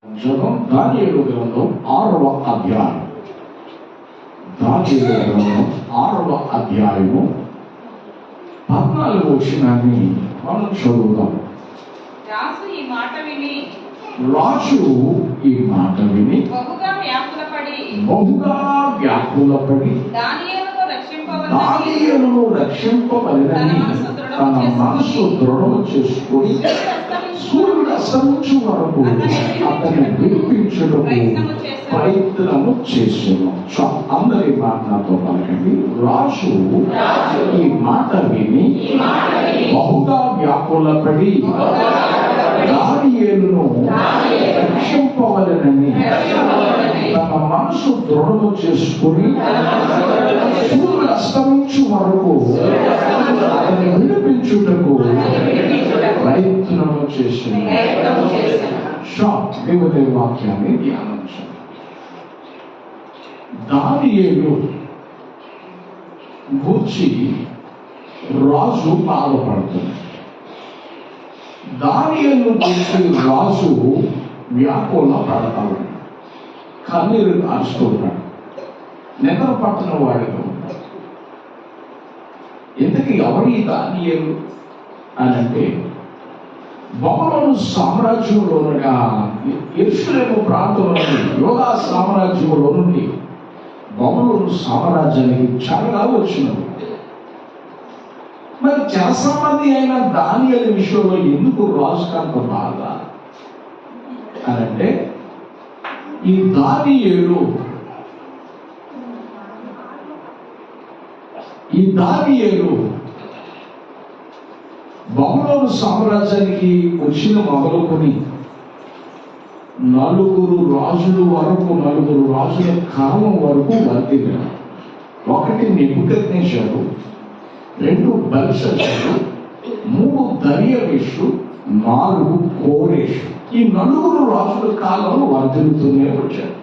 దానియేలు గ్రంథం 6వ అధ్యాయం. దానియేలు గ్రంథం 6వ అధ్యాయము 14వ వచనాన్ని మనం చదువుదాం. రాజు ఈ మాట విని బహుగా వ్యాకులపడి దానియేలును రక్షింపవలెనని తన మనసు దృఢము చేసుకొని సూర్యుడు అస్తమించు వరకు అతన్ని విడిపించుటకు ప్రయత్నము చేసాను. అందరి మాటలతో పలకండి. రాజు ఈ మాట విని బహుగా వ్యాకులపడి దానియేలును రక్షింపవలెనని తన మనసు దృఢము చేసుకుని సూర్యుడు అస్తమించు వరకు అతన్ని విడిపించుటకు ప్రయత్నము చేసింది. దేవుని వాక్యాన్ని ధ్యానించండి. దానియేలు గూర్చి రాజు బాధపడుతుంది. దానియేలు గూర్చి రాజు వ్యాకుల పడతాడు, కన్నీరు కారుస్తుంటాడు, నిద్ర పట్టిన వాడితో ఉంటాడు. ఇంతకీ ఎవరి దానియేలు అని అంటే, బబులోను సామ్రాజ్యంలోనుగా యెరూషలేము ప్రాంతంలో నుండి యూదా సామ్రాజ్యంలో నుండి బబులోను సామ్రాజ్యానికి చాలా వచ్చినవి. మరి జనసంబంధి అయిన దానియేలు విషయంలో ఎందుకు రాజుకంత బాధ అని అంటే, ఈ దానియేలు బబులోను సామ్రాజ్యానికి వచ్చిన మొదలుకొని నలుగురు రాజుల కాలం వరకు వర్తిల్లారు. 1 నెబుకద్నెజరు, 2 బెల్షస్సరు, 3 దర్యావేషు, 4 కోరెషు. ఈ 4 రాజుల కాలంలో వర్ధిల్లుతూనే వచ్చారు.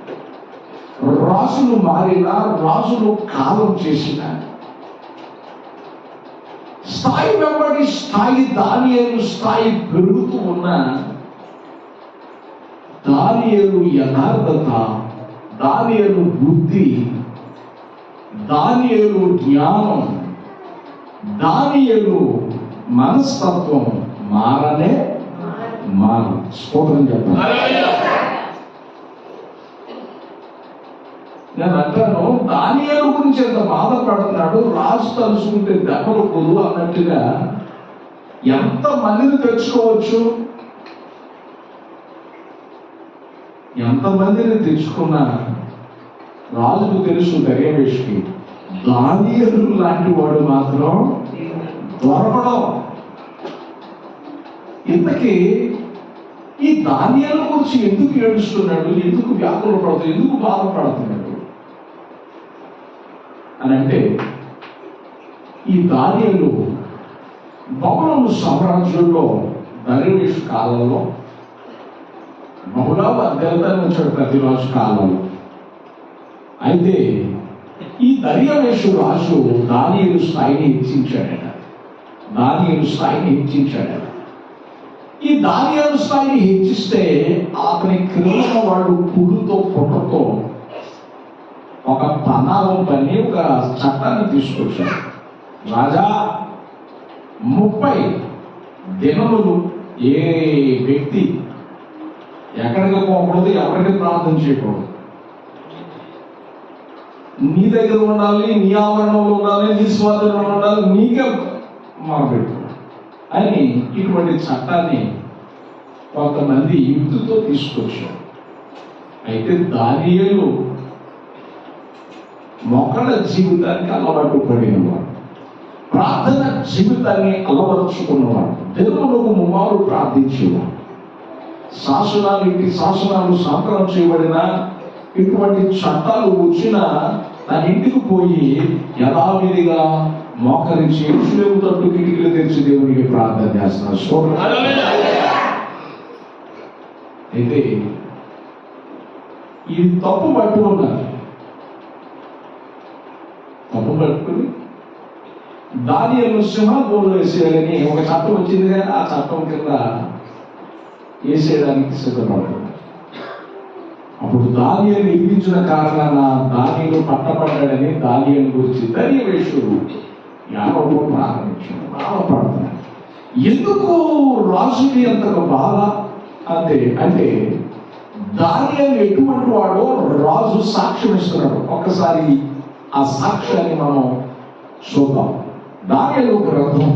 రాజులు మారినా, రాజులు కాలం చేసిన స్థాయి వెంబడి స్థాయి దానియేలు స్థాయి పెరుగుతూ ఉన్న దానియేలు యథార్థత, దానియేలు బుద్ధి, దానియేలు జ్ఞానం, దానియేలు మనస్తత్వం మారనే మారు. స్ఫోటం చెప్పాలి. నేను అంటాను, దానియేలు గురించి ఎంత బాధపడుతున్నాడు, రాజు తలుచుకుంటే దెబ్బలు పొదు అన్నట్టుగా ఎంత మందిని తెచ్చుకోవచ్చు. ఎంతమందిని తెచ్చుకున్నా రాజుకు తెలుసు, దర్యావేషుకి దానియేలు లాంటి వాడు మాత్రం దొరకడం. ఇంతకీ ఈ దానియేలు గురించి ఎందుకు ఏడుస్తున్నాడు, ఎందుకు వ్యాకుల పడుతున్నాడు, ఎందుకు బాధపడుతున్నాడు అని అంటే, ఈ దానియేలు బబులోను సామ్రాజ్యంలో దర్యావేషు కాలంలో బహుళ వర్ధిల్లుతూనే వచ్చాడు ప్రతి రాజు కాలంలో. అయితే ఈ దర్యావేషు రాజు దానియేలు స్థాయిని హెచ్చించాడట. ఈ దానియేలు స్థాయిని హెచ్చిస్తే అతని క్రింద వాడు పుడుతో పుట్టతో ఒక పన్నాగం పని ఒక చట్టాన్ని తీసుకొచ్చాడు. రాజా, 30 దినములు ఏ వ్యక్తి ఎక్కడికి పోకూడదు, ఎవరికి ప్రార్థన చేయకూడదు, నీ దగ్గర ఉండాలి, నీ ఆవరణంలో ఉండాలి, నీ స్వాధీనంలో ఉండాలి, నీకే మొదలుపెట్టుకోవాలి అని ఇటువంటి చట్టాన్ని కొంతమంది యుక్తితో తీసుకొచ్చారు. అయితే దానియేలు మొక్కల జీవితానికి అలవాటు పడినవాడు, ప్రార్థన జీవితాన్ని అలవరుచుకున్నవాడు, దేవునికి ముమ్మారు ప్రార్థించేవాడు. ఇంటి శాసనాలు సాంకరం చేయబడిన ఇటువంటి చట్టాలు వచ్చినా తన ఇంటికి పోయి యథావిధిగా మోకరించి యెరూషలేము తట్టు కిటికీలు తెరిచి దేవునికి ప్రార్థన చేస్తున్నారు. అయితే ఇది తప్పు పట్టుకున్నారు. తప్పు పట్టుకుని దానియేలు సింహాసనంలో వేసేయాలని ఒక చట్టం వచ్చింది, కానీ ఆ చట్టం కింద వేసేయడానికి సిద్ధపడతాడు. అప్పుడు దానియేలు ఇప్పించిన కారణాన దానియేలు పట్టబడ్డాడని దానియేలు గురించి దర్యావేషుడు యాకోబు ప్రారంభించాడు. బాధపడుతున్నాడు. ఎందుకు రాజుకి అంతగా బాధ అంటే దానియేలు ఎటువంటి వాడో రాజు సాక్ష్యం ఇస్తున్నాడు. ఒక్కసారి ఆ సాక్ష్యాన్ని మనం చూద్దాం. దానియేలు గ్రంథం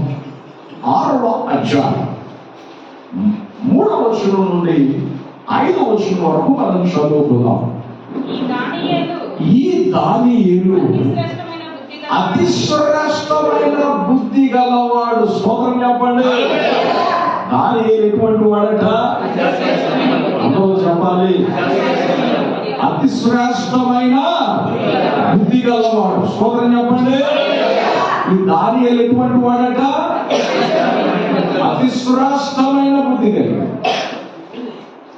6వ అధ్యాయం 3వ వచనం నుండి 5వ వచనం వరకు మనం చదువుకుందాం. ఈ దానియేలు అతి శ్రేష్టమైన బుద్ధి గలవాడు. స్తోత్రం చెప్పండి. దానియేలు ఎటువంటి వాడట? అందరూ చెప్పాలి. అతి శ్రేష్టమైన బుద్ధి గలవాడు. స్తోత్రం చెప్పండి. ఈ దానియేలు ఎటువంటి వాడట? అతి శ్రేష్టమైన బుద్ధి కలిగాడు.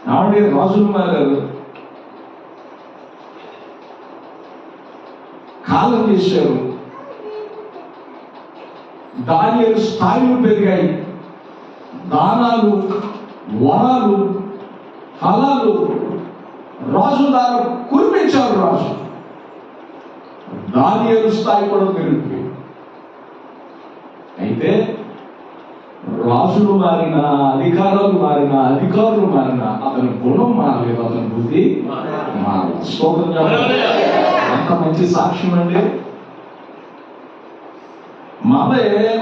కాబట్టి రాజులు మారారు, కాలం చేశారు, దానియేలు స్థాయిలు పెరిగాయి, దానాలు, వరాలు, ఫలాలు రాజు ద్వారా కురిపించారు. రాజు దానియేలు స్థాయి కూడా పెరుగుతుంది. అయితే రాజులు మారిన, అధికారులు మారిన, అధికారులు మారిన అతని గుణం మారలేదు, అతని బుద్ధి మారలేదు. స్తోత్రం చెప్పండి. అంత మంచి సాక్ష్యం అండి.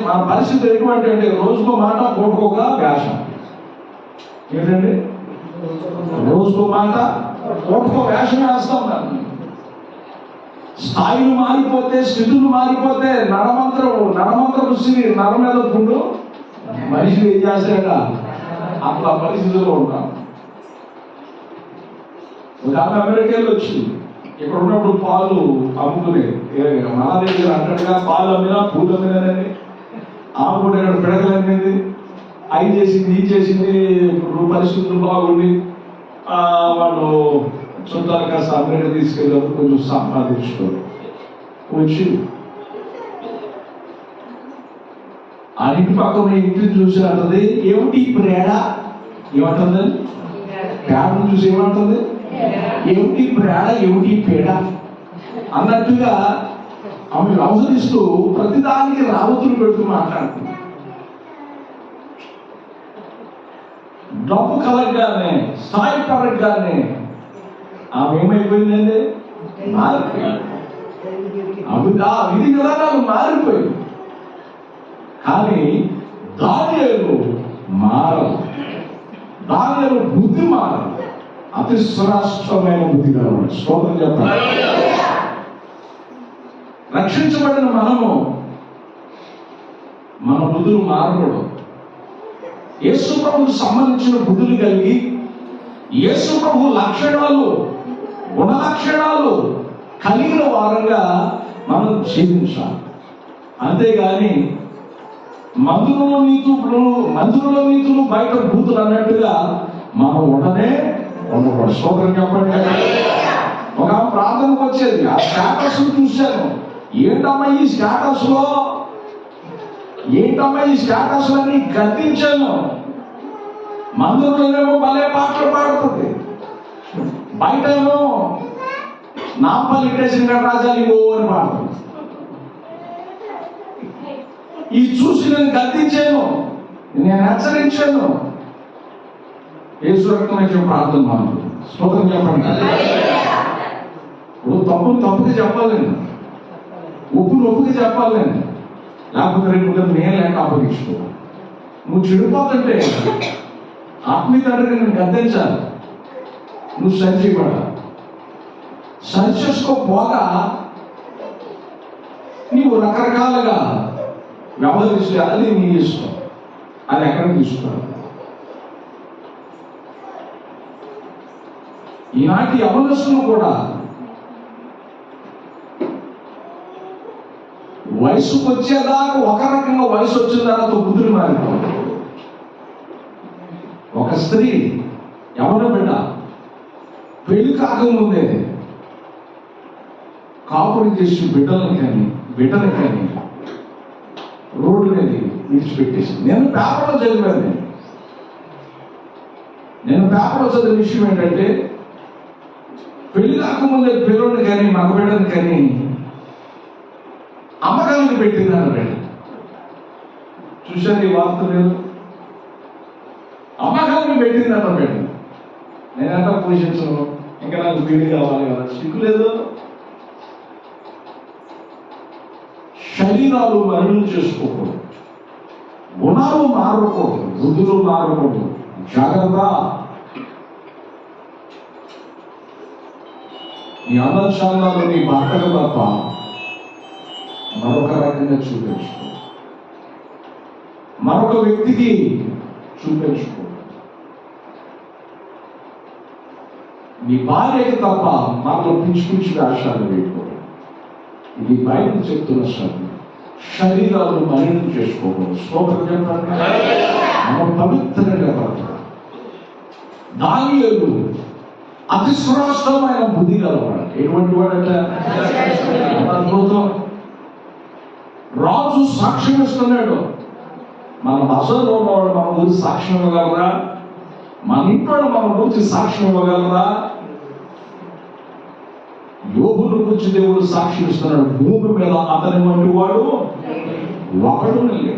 మన పరిస్థితి ఎటువంటి అంటే రోజుకో మాట పూటకోక వేషం. ఏంటండి? రోజుకో మాట పూటకో వేషం వేస్తాం. స్థాయిలు మారిపోతే, స్థితులు మారిపోతే నడమంత్రపు శ్రీ నర మీద పుండు మనిషి ఏం చేస్తాడ అట్లా పరిస్థితుల్లో ఉంటాం. ఒక ఆమె అమెరికాలో వచ్చింది. ఇక్కడ ఉన్నప్పుడు పాలు అమ్ముకునేది. మన దగ్గర అన్నట్టుగా పాలు అమ్మినా పూలు అమ్మినానని ఆమె కూడా ఇక్కడ పిడకలు అమ్మింది. అవి చేసింది, ఇది చేసింది. ఇప్పుడు పరిస్థితులు బాగుండి వాళ్ళు చుట్టాలు కాస్త అమెరికా తీసుకెళ్ళారు, కొంచెం సంపాదించుకోరు. వచ్చి ఆ ఇంటి పక్కన ఇంటిని చూసి అంటది, ఏమిటి ప్రేడ? ఏమంటుంది? పేడను చూసి ఏమంటుంది? ఏమిటి ప్రేడ, ఏమిటి పేడ అన్నట్టుగా ఆమె వ్యవహరిస్తూ ప్రతిదానికి రావతులు పెడుతూ మాట్లాడుతుంది. డబ్బు కలగగానే, స్థాయి పరగగానే ఆమె ఏమైపోయిందండి? మారిపోయింది. ఆ విధి విధానాలు మారిపోయింది. కానీ దానియేలు మారదు. దానియేలు బుద్ధి మారదు. అతి శ్రేష్టమైన బుద్ధి కలవాడు. స్తోత్రం చెప్పాలి. రక్షించబడిన మనము మన బుద్ధులు మారకూడదు. యేసు ప్రభువుకు సంబంధించిన బుద్ధులు కలిగి యేసు ప్రభు లక్షణాలు, గుణలక్షణాలు కలిగిన వారంగా మనం జీవించాలి. అంతేగాని మందులో నీతులు బయట బూతులు అన్నట్టుగా మనం ఉండకూడదు. స్తోత్రం చెప్పండి. ఒక ప్రార్థనకు వచ్చేది, ఆ స్టేటస్ చూశాను. ఏంటమ్మా ఈ స్టేటస్ అని గద్దించాను. మందులోనేమో భలే పాటలు పాడుతుంది, బయట ఏమో నాంపల్లి టేషన్ రాజాలు ఇవో అని పాడుతుంది. ఇది చూసి నేను గద్దించాను, నేను హెచ్చరించాను. యేసు రక్తమైన ప్రార్థన మనం స్తోత్రం చెప్పండి. తప్పుకి చెప్పాలండి, ఒప్పుకి చెప్పాలండి. లేకపోతే రేపు నేను లేక అప్పగించుకో. నువ్వు చెడిపోతుంటే ఆత్మీయ తండ్రికి నేను గద్దించాలి. నువ్వు సరి చేసుకోపోగా నీవు రకరకాలుగా వ్యవహరిస్తే అది నీ ఇష్టం. అది ఎక్కడికి తీసుకురా. ఈనాటి యవనస్తులు కూడా వయసుకు వచ్చేదాకా ఒక రకంగా, వయసు వచ్చిన తర్వాత బుద్ధులు మారిపోవాలి. ఒక స్త్రీ యవన బిడ్డ పెళ్లి కాకముందే కాపురి చేసి బిడ్డని కానీ రోడ్డు మీద విడిచిపెట్టేసింది. నేను పేపర్లో చదివాను. నేను పేపర్లో చదివిన విషయం ఏంటంటే, పెళ్లి కాకముందే పిల్లల్ని కానీ మగబిడ్డని కానీ అమ్మకానికి పెట్టిందన్నాడు. చూశారు ఈ వార్త లేదు? అమ్మకానికి పెట్టిందన్నాడు. నేనంతా పోషించను, ఇంకా నాకు వీడి కావాలి కదా, సిగ్గు లేదు. శరీరాలు మరణం చేసుకోకూడదు, గుణాలు మారకూడదు, బుద్ధులు మారకూడదు. జాగ్రత్త. నీ ఆదర్శాలను నీ భర్తకు తప్ప మరొక రకంగా చూపించుకో, మరొక వ్యక్తికి చూపించుకో. నీ భార్యకి తప్ప మనలో పిచ్చి పిచ్చి వేషాలు వేయకూడదు. ఇది బైబిల్ చెప్తున్న శబ్దం. శరీరాలు మలినం చేసుకోకూడదు. స్తోత్రం చెప్పండి. మనం పవిత్రంగా బ్రతకాలి. దానియేలు అతి శ్రేష్టమైన బుద్ధి గలవాడు. ఎటువంటి వాడట? అద్భుతం. రాజు సాక్ష్యం ఇస్తున్నాడు. మన బసలో ఉన్నవాడు మన గురించి సాక్ష్యం ఇవ్వగలరా? మన ఇంట్లో మన గురించి సాక్ష్యం ఇవ్వగలరా? యోబును గురించి దేవుడు సాక్ష్యం ఇస్తున్నాడు. భూమి మీద అతని వంటి వాడు ఒకడు లేడు.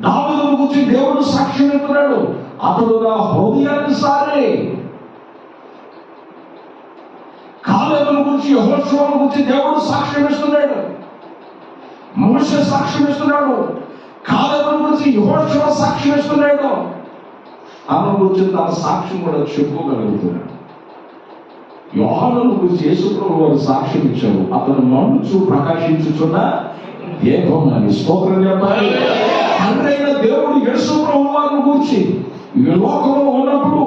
దావీదును గురించి దేవుడు సాక్ష్యం ఇస్తున్నాడు. అతడు నా హృదయానుసారే. కాలేబును గురించి, యెహోషువను గురించి దేవుడు సాక్ష్యం ఇస్తున్నాడు. మోషే సాక్ష్యం ఇస్తున్నాడు. కాలేబును గురించి యెహోషువ సాక్ష్యం ఇస్తున్నాడు. అతని గురించి తన సాక్ష్యం కూడా చెప్పుకోగలుగుతున్నాడు. యోహానును గురించి యేసుప్రభువు వారు సాక్ష్యం ఇచ్చారు. అతను మండుచు ప్రకాశించుచున్న దీపం అని. స్తోత్రం చెప్పాలి. తండ్రి అయిన దేవుడు యేసుప్రభువు వారిని గురించి ఈ లోకంలో ఉన్నప్పుడు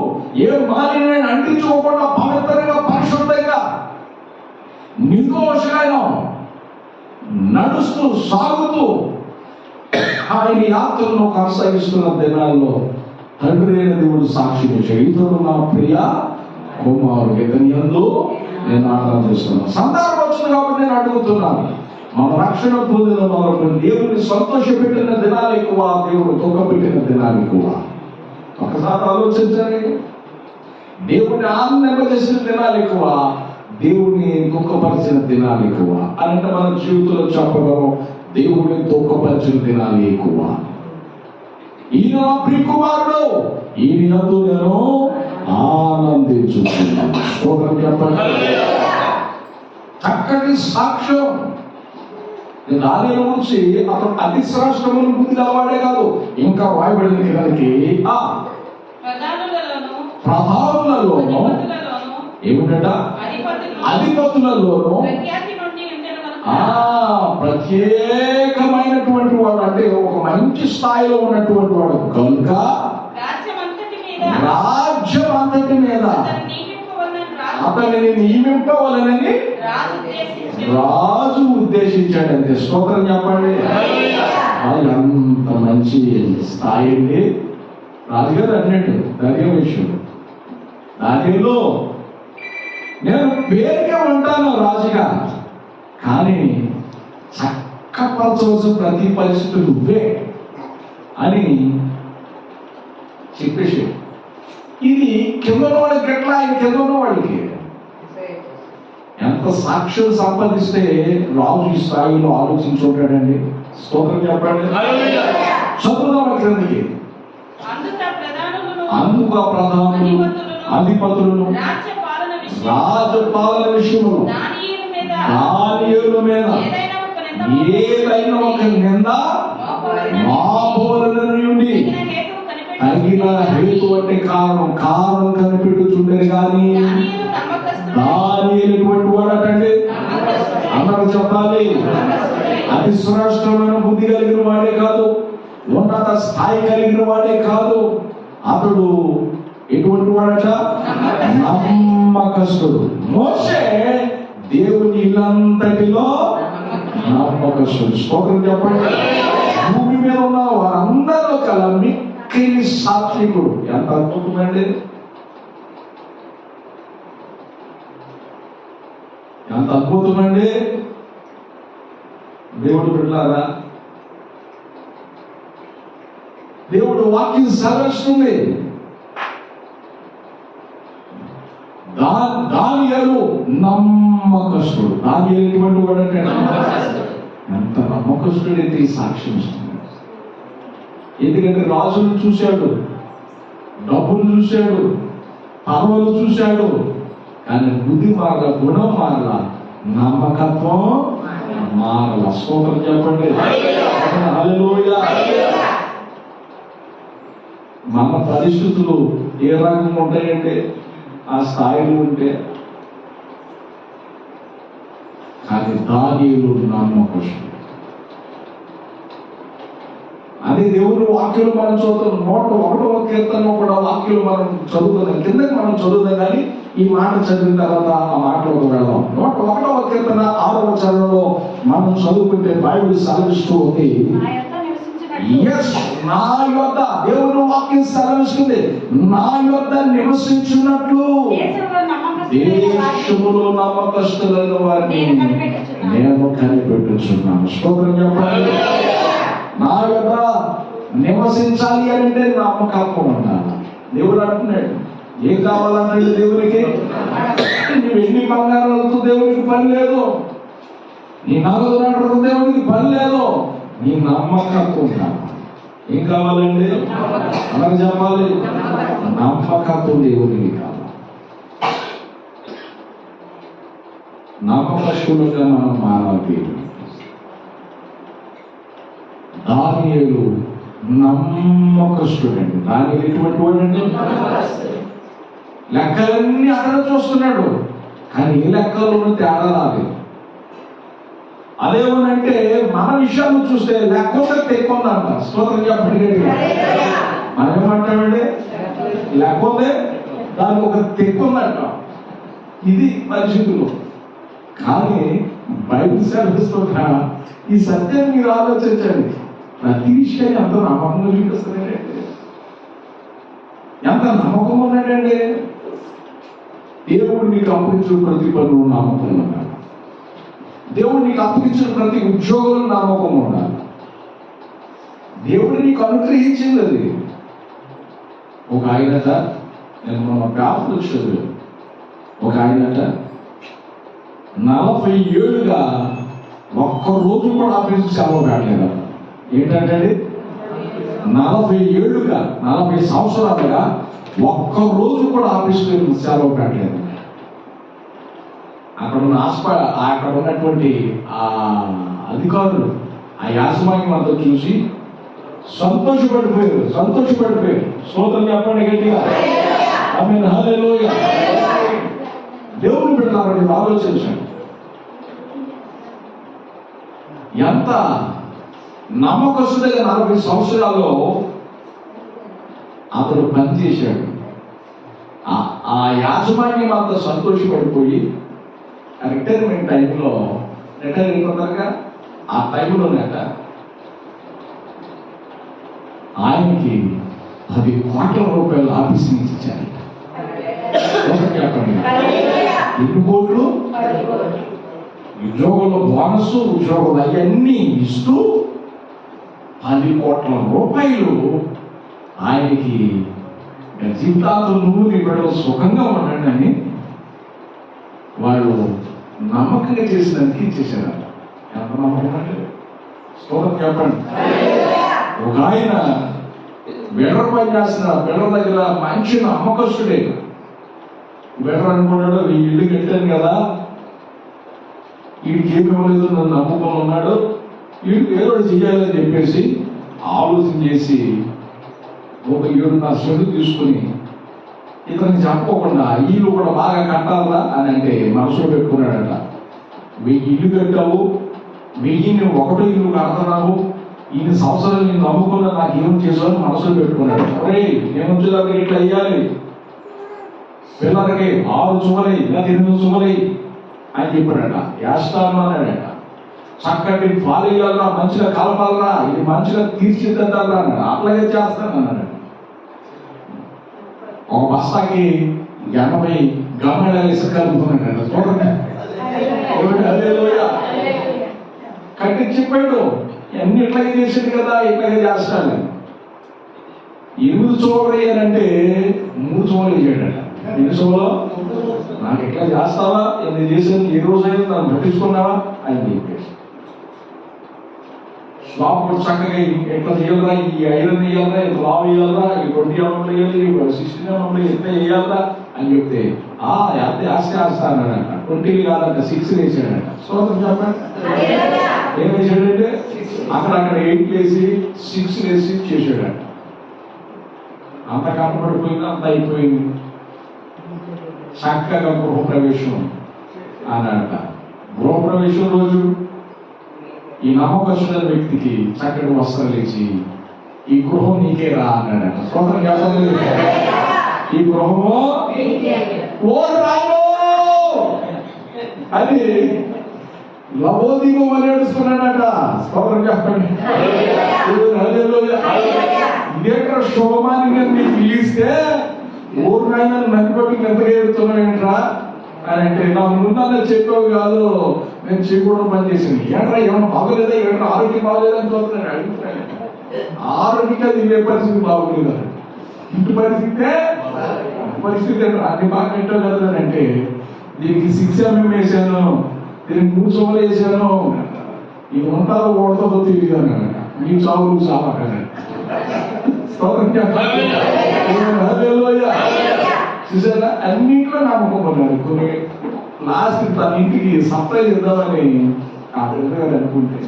ఏ మాలిన్యాన్ని అంటించుకోకుండా పవిత్రంగా, పరిశుద్ధంగా, నిర్దోషంగా నడుస్తూ సాగుతూ ఆయన యాత్రను కొనసాగిస్తున్న దినాల్లో తండ్రి అయిన దేవుడు సాక్ష్యం ఇచ్చాడు. ఇతడు నా ప్రియ కుమారుడు, ఇతని యందు నేను ఆరాధిస్తున్నాను. సందర్భం వచ్చింది కాబట్టి నేను అడుగుతున్నాను. మన రక్షణ పొందిన వాళ్ళకు దేవుడిని సంతోషపెట్టిన దినాలు ఎక్కువ, దేవుడు తొక్కపెట్టిన దినాలు ఎక్కువ? ఒకసారి ఆలోచించండి. దేవుడిని ఆనందింపజేసిన దినాలు ఎక్కువ, దేవుడిని దుఃఖపరిచిన దినాలు ఎక్కువ అంటే మన జీవితంలో చెప్పగలం. దేవుడిని దుఃఖపరిచిన దినాలు ఎక్కువ. ఈయన నా ప్రియ కుమారుడు, ఈయన యందు నేను ఆనందించుతున్నాను. చెప్పండి. చక్కటి సాక్ష్యం. దానియేలు గురించి అతను అతి శ్రేష్టమైన బుద్ధి గలవాడే కాదు, ఇంకా వాయబడింది దానికి ప్రధానులలోను ఏమిటట? అధిపతులలోను ప్రత్యేకమైనటువంటి వాడు, అంటే ఒక మంచి స్థాయిలో ఉన్నటువంటి వాడు కనుక రాజ్యం అంతటి మీద అతనిని నియమింపవలనని రాజు ఉద్దేశించాడు. అంతే. స్తోత్రం చెప్పండి. అంత మంచి స్థాయి అండి. రాజుగారు అన్నట్టు అదే విషయం. దానిలో నేను పేరుగా ఉంటాను రాజుగా, కానీ చక్కపరచవలసిన ప్రతి పరిస్థితి నువ్వే అని చెప్పేసి, ఇది కింద వాళ్ళకి ఎట్లా, ఆయన కింద ఉన్న వాళ్ళకి ఎంత సాక్ష్యం సంపాదిస్తే రాజు ఈ స్థాయిలో ఆలోచించుంటాడండి. స్తోత్రం చెప్పండి. చదువుదాం క్రిందికి. అందుకు ప్రధానులు, అధిపతులను రాజపాలన విషయంలో దానియేలు మీద ఏదైనా ఒక నింద మోపవలెనని తగిన హేతు అంటే కారణం కనిపెట్టుచుండేది. కానీ దానియేలు ఎటువంటి వాడటండి? అందరూ చెప్పాలి. అతి శ్రేష్టమైన బుద్ధి కలిగిన వాడే కాదు, ఉన్నత స్థాయి కలిగిన వాడే కాదు, అతడు ఎటువంటి వాడట? నమ్మకస్తుడు. మోషే దేవుని ఇల్లంతటిలో నమ్మకస్తుడు. స్తోత్రం చెప్పండి. భూమి మీద ఉన్న వారందరూ కల మిక్కిలి సాత్వికుడు. ఎంత అద్భుతమండి! ఎంత అద్భుతమండి! దేవుడు బిడ్డలారా, దేవుడు వాక్యం సెలవిస్తుంది. దానియేలు నమ్మకస్తుడు. దానియేలు ఎటువంటి వాడు అంటే ఎంత నమ్మకస్తుడైతే ఈ సాక్ష్యం ఇస్తుంది. ఎందుకంటే రాజును చూశాడు, డబ్బులు చూశాడు, పదవులు చూశాడు, కానీ బుద్ధి మారల, గుణం మారల, నమ్మకత్వం మారల. స్తోత్రం చెప్పండి. హల్లెలూయా. మన పరిస్థితులు ఏ రకంగా ఉంటాయంటే ఆ స్థాయిలో ఉంటే, కానీ దానియేలు నమ్మకస్తుడు. అదే దేవుని వాక్యులు మనం చదువుతాం. 101వ కీర్తనలో కూడా వాక్యులు మనం చదువుతాం. కిందకి మనం చదువుతాం, కానీ ఈ మాట చదివిన తర్వాత ఆ మాటలోకి వెళ్దాం. 101వ కీర్తన 6వ వచనంలో మనం చదువుకుంటే బైబిల్ సెలవిస్తూ ఉంది. ఎస్, నా యొద్ద దేవుని వాక్యం సెలవిస్తుంది, నా యొద్ద నివసించున్నట్లు దేశములో నమ్మకస్తులైన వారిని నేను కనిపెట్టుచున్నాను. స్తోత్రం చెప్పండి. నా యొక్క నివసించాలి అంటే నమ్మకత్వం ఉండాలి. దేవుడు అంటున్నాడు, ఏం కావాలంటే దేవునికి నీ వెండి బంగారాలతో దేవునికి పని లేదు, నీ నగదు నగదు దేవునికి పని లేదు, నీ నమ్మకత్వం ఉండాలి. ఏం కావాలండి? అలాగే చెప్పాలి, నమ్మకత్వం దేవునికి కావాలి. నమ్మకస్తులుగా మనం మారాలి. దానియేలు నమ్మకస్తుడండి. దానియేలు ఎటువంటి వాడండి? లెక్కలన్నీ అక్కడ చూస్తున్నాడు, కానీ ఈ లెక్కల్లో తేడా రాలేదు. అదేమనంటే మన విషయాన్ని చూస్తే లెక్క ఒకటి ఎక్కువ ఉందంట. స్తోత్రం చెప్పండి. మనం ఏమంటామండి? లెక్క ఉందే, దానికి ఒక తెక్కు ఉందంట. ఇది పరిస్థితులు. కానీ బైబిల్ సెలవిస్తున్నా ఈ సత్యం మీరు ఆలోచించండి. ప్రతి విషయాన్ని ఎంత నమ్మకంగా చూపిస్తున్నాడండి, ఎంత నమ్మకం ఉన్నాడండి. దేవుడు నీకు అప్పగించిన ప్రతి పనులు నమ్మకం ఉండాలి. దేవుడు నీకు అప్పగించిన ప్రతి ఉద్యోగంలో నమ్మకం ఉండాలి. దేవుడు నీకు అనుగ్రహించింది అది. ఒక ఆయనట, నేను మన పేపర్లు చదివాను, ఒక ఆయనట 40 ఏళ్ళుగా ఒక్కరోజు కూడా ఆఫీసుకు సెలవు పెట్టలేదు. ఏంటంటే 40 ఏళ్ళుగా, 40 సంవత్సరాలుగా ఒక్కరోజు కూడా ఆఫీసుకు సెలవు పెట్టలేదు. అక్కడ ఉన్న అక్కడ ఉన్నటువంటి ఆ అధికారులు, ఆ యాజమాన్యం అంతా చూసి సంతోషపడిపోయారు. స్తోత్రం చెప్పండి గట్టిగా. ఆమేన్, హల్లెలూయా. దేవుని బిడ్డలారా, ఆలోచించండి, ఎంత నమ్మకస్తుడిగా 40 సంవత్సరాల్లో అతడు పనిచేశాడు. ఆ యాజమాన్యం అంతా సంతోషపడిపోయి రిటైర్మెంట్ టైంలో, రిటైర్ అయిపోతారుగా ఆ టైంలోనేట ఆయనకి 10 కోట్ల రూపాయలు ఆఫీస్ నుంచి ఇచ్చారు. చెప్పండి, ఎన్ని కోట్లు? ఉద్యోగంలో బోనస్, ఉద్యోగం అవన్నీ ఇస్తూ 10 కోట్ల రూపాయలు ఆయనకి జీవితాంతం నువ్వు నీ బిడ్డలు సుఖంగా ఉండండి అని వాళ్ళు నమ్మకంగా చేసినందుకు ఇచ్చేసారట. ఎంత నమ్మకం అంటే స్తోత్రం చెప్పండి. ఒక ఆయన బిల్డర్ పని చేసిన బిల్డర్ దగ్గర మంచి నమ్మకస్తుడే. బిల్డర్ అనుకున్నాడు, ఈ ఇల్లు కట్టాను కదా, వీడికి ఏమి ఇవ్వలేదు, నన్ను నమ్మకం ఉన్నాడు, వీడికి ఏదో చేయాలని చెప్పేసి ఆలోచన చేసి ఒక 7.5 సెంట్లు తీసుకుని ఇతనికి చెప్పకుండా ఇల్లు కూడా బాగా కట్టాలా అని అంటే మనసులో పెట్టుకున్నాడట. 1000 ఇల్లు కట్టావు, 1000 ఒకటో ఇల్లు కడుతున్నావు, ఇన్ని సంవత్సరాలు నేను నమ్ముకున్నా, నాకు ఏం చేసావు మనసులో పెట్టుకున్నాడు. అరే నేను వచ్చేదాకా ఇట్లా అయ్యాలి, పిల్లలకి 6 చుమలై లేదా 8 చుమలై అని చెప్పాడట. వేస్తాను అన్నాడట. చక్కటి పాలేయాలరా, మంచిగా కలపాలరా, ఇది మంచిగా తీర్చిదిద్దాలరా అన్నాడు. అట్లాగే చేస్తాను అన్నాడు. ఒక బస్తాకి 80 గమనాలు ఇసుక కలుపుతున్నాడు. చూడండి, కట్టి చెప్పాడు, అన్ని ఇట్లాగే చేసాడు కదా, ఇట్లాగే చేస్తాను. 8 చూడలు వేయాలంటే 3 చూడలు వేసాడట. నిమిషంలో నాకు ఎట్లా చేస్తావా, నేను చేసేది ఏ రోజైనా నన్ను పట్టించుకున్నావా అని చెప్పేసి షాప్ చక్కగా ఎట్లా చేయాలరా, ఈ ఐరన్ వేయాలరా, ఇంత లావు వేయాలరా, ఈ 20 ఎంఎం వేయాలి, 16 ఎంఎం ఎంత వేయాలరా అని చెప్తే అదే ఆస్తి ఆస్తి అన్నాడట. 20 కాదంట, 6 వేసాడట. స్తోత్రం చెప్పండి. ఏం వేసాడంటే అక్కడ 8 వేసి 6 వేసి చేసాడట. అంత కనపడిపోయింది, అంత అయిపోయింది. చక్కగా గృహప్రవేశం అన్నాడట. గృహప్రవేశం రోజు ఈ నమ్మకస్తున్న వ్యక్తికి చక్కటి వస్త్రాలు ఇచ్చి ఈ గృహం నీకే రా అన్నాడట. స్తోత్రం చెప్పండి. ఈ గృహము ఓ రాయో అది లవోదీపం అని ఏడుస్తున్నాడట. స్తోత్రం చెప్పండి. ఇదేంట్రా శోభమాని నీకు పిలిస్తే ఊరు నాయన నన్ను బట్టి ఎంతగా ఏడుతున్నావేంట్రా అని అంటే, నాకు ముందన్న చెప్పావు కాదు, నేను చేయకూడదు పని చేసింది. ఏంట్రా ఏమన్నా బాగోలేదా, ఏంట్రా ఆరోగ్యం బాగోలేదని చూస్తున్నాడు. అడుగుతున్నాడు. ఆరోగ్యంగా తినే పరిస్థితి బాగోలేదు, ఇంటి పరిస్థితి అన్ని బాగా ఏంటో కదా అంటే, దీనికి 6 ఎంఎం వేసాను, దీనికి 3 సోలు వేసాను, ఇది ఉంటారో ఓడతో తెలియదు అన్నాడు. మీ చావులు చావకన్నాడు. చూసారా, అన్నింటిలో నమ్మకం ఉన్నాడు. కొన్ని లాస్ట్ తన ఇంటికి సప్లై చేద్దామని ఆ గారు అనుకుంటే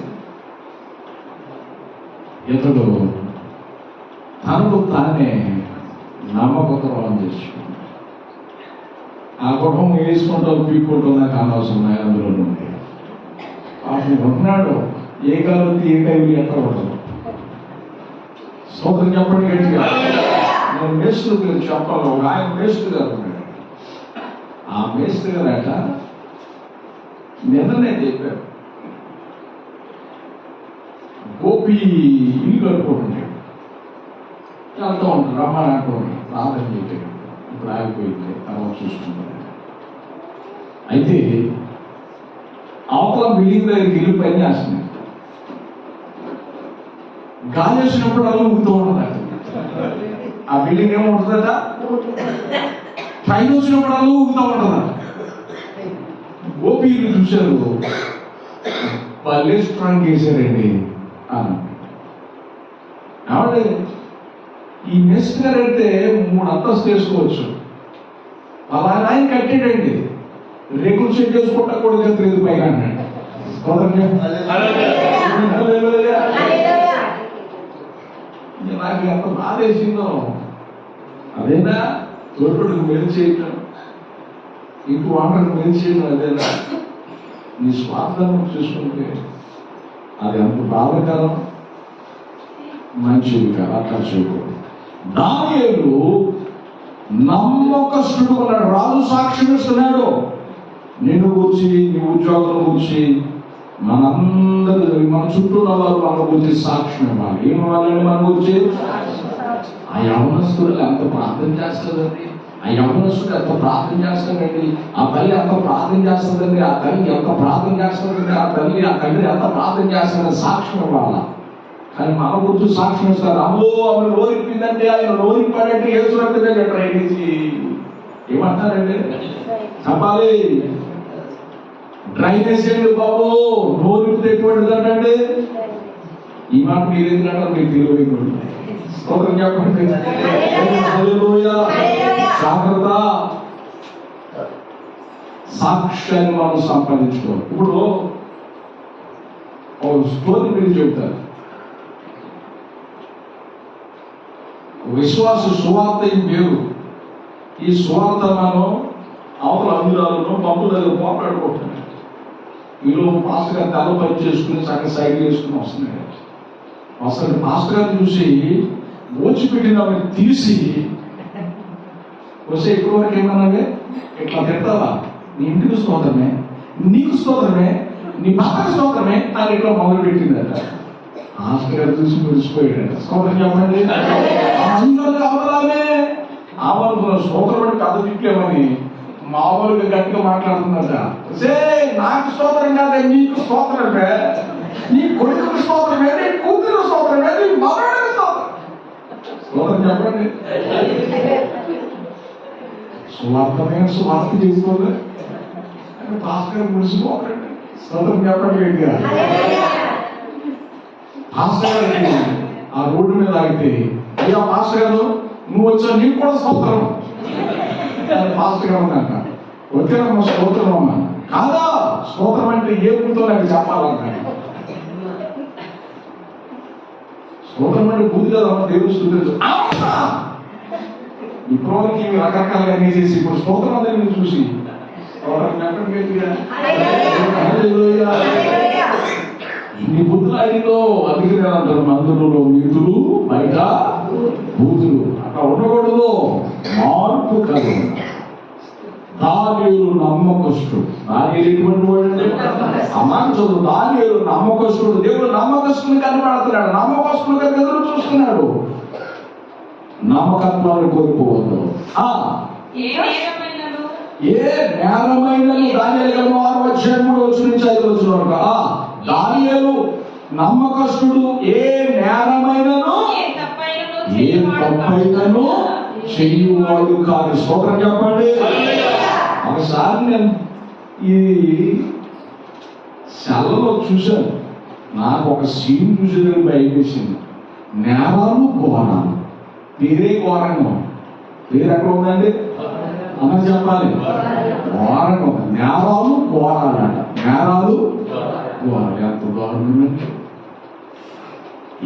ఇతడు తనకు తానే నమ్మకం చేసుకుంటాడు. ఆ కుటుంబం వేసుకుంటాం పీక్కుంటాం నాకు అనవసరం అందులో నుండి వాటిని ఉంటున్నాడు. ఏ కాలం ఏ టైం ఎక్కడ ఉండదు. స్తోత్రం చెప్పండి గట్టిగా. నేను మేస్త్రి గారు చెప్పాలి. ఒక ఆయన మేస్త్రి గారు ఉన్నాడు. ఆ మేస్త్రి గారు అట నిన్ననే చెప్పారు, గోపి ఇల్లు కట్టుకుంటున్నాడు. వెళ్తూ ఉంటాడు, రమ్మని అంటున్నాడు, రాదని చెప్పాడు. ఇప్పుడు ఆగిపోయింది, తర్వాత చూసుకుంటాడు. అయితే అవతల బిల్డింగ్ దగ్గరికి వెళ్ళి పని చేస్తున్నాడు. గాలి వచ్చినప్పుడు అలా ఊగుతూ ఉంటుందట. ఆ బిల్డింగ్ ఏముంటుందట, ట్రైన్ వచ్చినప్పుడు అలా ఊగుతూ ఉంటుందట. గోపీలు చూశారు, వాళ్ళే స్ట్రాంగ్ చేశారండి అని. కాబట్టి ఈ మెస్ గారు అయితే 3 అంతస్తు చేసుకోవచ్చు. అలా ఆయన కట్టాడండి, రేకుల షెడ్ చేసుకుంటా కూడా లేదు పైన అన్నాడు. నాకు ఎంత బాధ వేసిందో. అదేనా తోటకు మేలు చేయటం, ఇంటి వాటర్కి మేలు చేయడం అదేనా? నీ స్వార్థం చూసుకుంటే అది ఎంత బాధకరం, మంచిది కదా. అట్లా చేయకూడదు. దానియేలు నమ్మకస్తుడు ఉన్నాడు. రాజు సాక్ష్యం ఇస్తున్నాడు. నిన్ను గురించి, నీ ఉద్యోగం గురించి, మనందరూ మన చుట్టూ ఉన్న వారు మన గురించి సాక్ష్యం ఇవ్వాలి. ఏం ఇవ్వాలండి మన గురించి? ఆ యవనస్తుడు ఎంత ప్రార్థన చేస్తుందండి, ఆ యవనస్తుడు ఎంత ప్రార్థన చేస్తాడండి, ఆ తల్లి ఎంత ప్రార్థన చేస్తుందండి, ఆ తల్లి ఎంత ప్రార్థన చేస్తుందండి, ఆ తల్లి ఆ తండ్రి ఎంత ప్రార్థన చేస్తుందని సాక్ష్యం ఇవ్వాలా. కానీ మన గురించి సాక్ష్యం ఇస్తారు. అమ్మో ఆమె నోరిప్పిందంటే, ఆయన నోరిప్పాడంటే ఏసు రక్తమే ట్రై చేసి ఏమంటారండి చెప్పాలి. డ్రైనేజ్ చేయండి బాబు, నోరిప్పితే ఎటువంటిది అంటే ఈ మాట మీరు ఎందుకంటారు, మీకు తెలియదు. స్తోత్రం చెప్పండి. జాగ్రత్త, సాక్ష్యాన్ని మనం సంపాదించుకోవాలి. ఇప్పుడు ఒక స్టోరీ మీరు చెప్తారు. విశ్వాస సువార్త వేరు. ఈ సువార్త మనం అవతల అభిరాలను పప్పు దగ్గర పోట్లాడుకుంటున్నాడు. వీళ్ళు పాస్టర్ గారు తల పని చేసుకుని చక్కగా సైడ్ చేసుకుని వస్తున్నాడు. అసలు పాస్టర్ గారిని చూసి ఓచిపెట్టిన తీసి వస్తే ఎక్కువ వరకు ఏమన్నావే, ఇట్లా తిడతావా, నీ ఇంటికి స్తోత్రమే, నీకు స్తోత్రమే, నీ భర్తకు స్తోత్రమే అని ఇట్లా మొదలు పెట్టిందట. పాస్టర్ గారు చూసి మురిసిపోయాడట. స్తోత్రం చెప్పండి. అందరూ అవలామే ఆవలు స్తోత్రం అంటే కథ తిట్లేమని మామూలుగా గట్టిగా మాట్లాడుతున్నట. నాకు స్తోత్రం కాదే, నీకు స్తోత్రమే, నీ కొడుకు స్తోత్రమే, నీ కూతురు స్తోత్రమే, నీ మగవాడి స్తోత్రం. స్తోత్రం చెప్పండి. సువార్త చేసుకోలే అంటే భాస్కర్ మురిసిపోకండి స్తోత్రం చెప్పండి గట్టిగా. భాస్కర్ గారికి ఆ రోడ్డు మీద ఆగితే, అయ్యా భాస్కర్ గారు నువ్వు వచ్చావు, నీకు కూడా స్తోత్రం. భాస్కర్ గారు ఉన్నాక వచ్చానమ్మా స్తోత్రం అన్నా. కాదా స్తోత్రం అంటే ఏ బూతో నాకు చెప్పాలన్నాడు. స్తోత్రం అంటే బూది కదమ్మా, దేవుడు స్తుతించు. ఇప్పటివరకు ఇవి రకరకాలుగా అన్నీ చేసి ఇప్పుడు స్తోత్రం అందరినీ చూసి ఇన్ని బుద్ధులు అడిగిలో అందుకే అంటారు, మందులలో నీతులు బయట బూతులు. అట్లా ఉండకూడదు, మార్పు కాదు. దానియేలు నమ్మకస్తుడు. దానియేలు ఎటువంటి వాడు? అమ్మాయి చదువు. దానియేలు నమ్మకస్తుడు. దేవుడు నమ్మకస్తులు కనబడుతున్నాడు, నమ్మకస్తులు ఎదురు చూస్తున్నాడు. నమ్మకత్వాన్ని కోల్పోవద్దు. ఏ నేరమైనను దానియేలు గ్రంథం 6:3-5 దానియేలు నమ్మకస్తుడు. ఏ నేరమైనను ఏ తప్పైనను చెయ్యువాడు కాదు. స్తోత్రం చెప్పండి. ఒకసారి నేను ఈ సెలలో చూశాను, నాకు ఒక సీన్ చూసి భయపేసింది. నేరాలు ఘోరాలు. పేరే ఘోరంగా. పేరు ఎక్కడ ఉందండి అన్నది చెప్పాలి. ఘోరంగా. నేరాలు ఘోరాలంట. నేరాలు ఘోరాలు. ఎంత ఘోరం.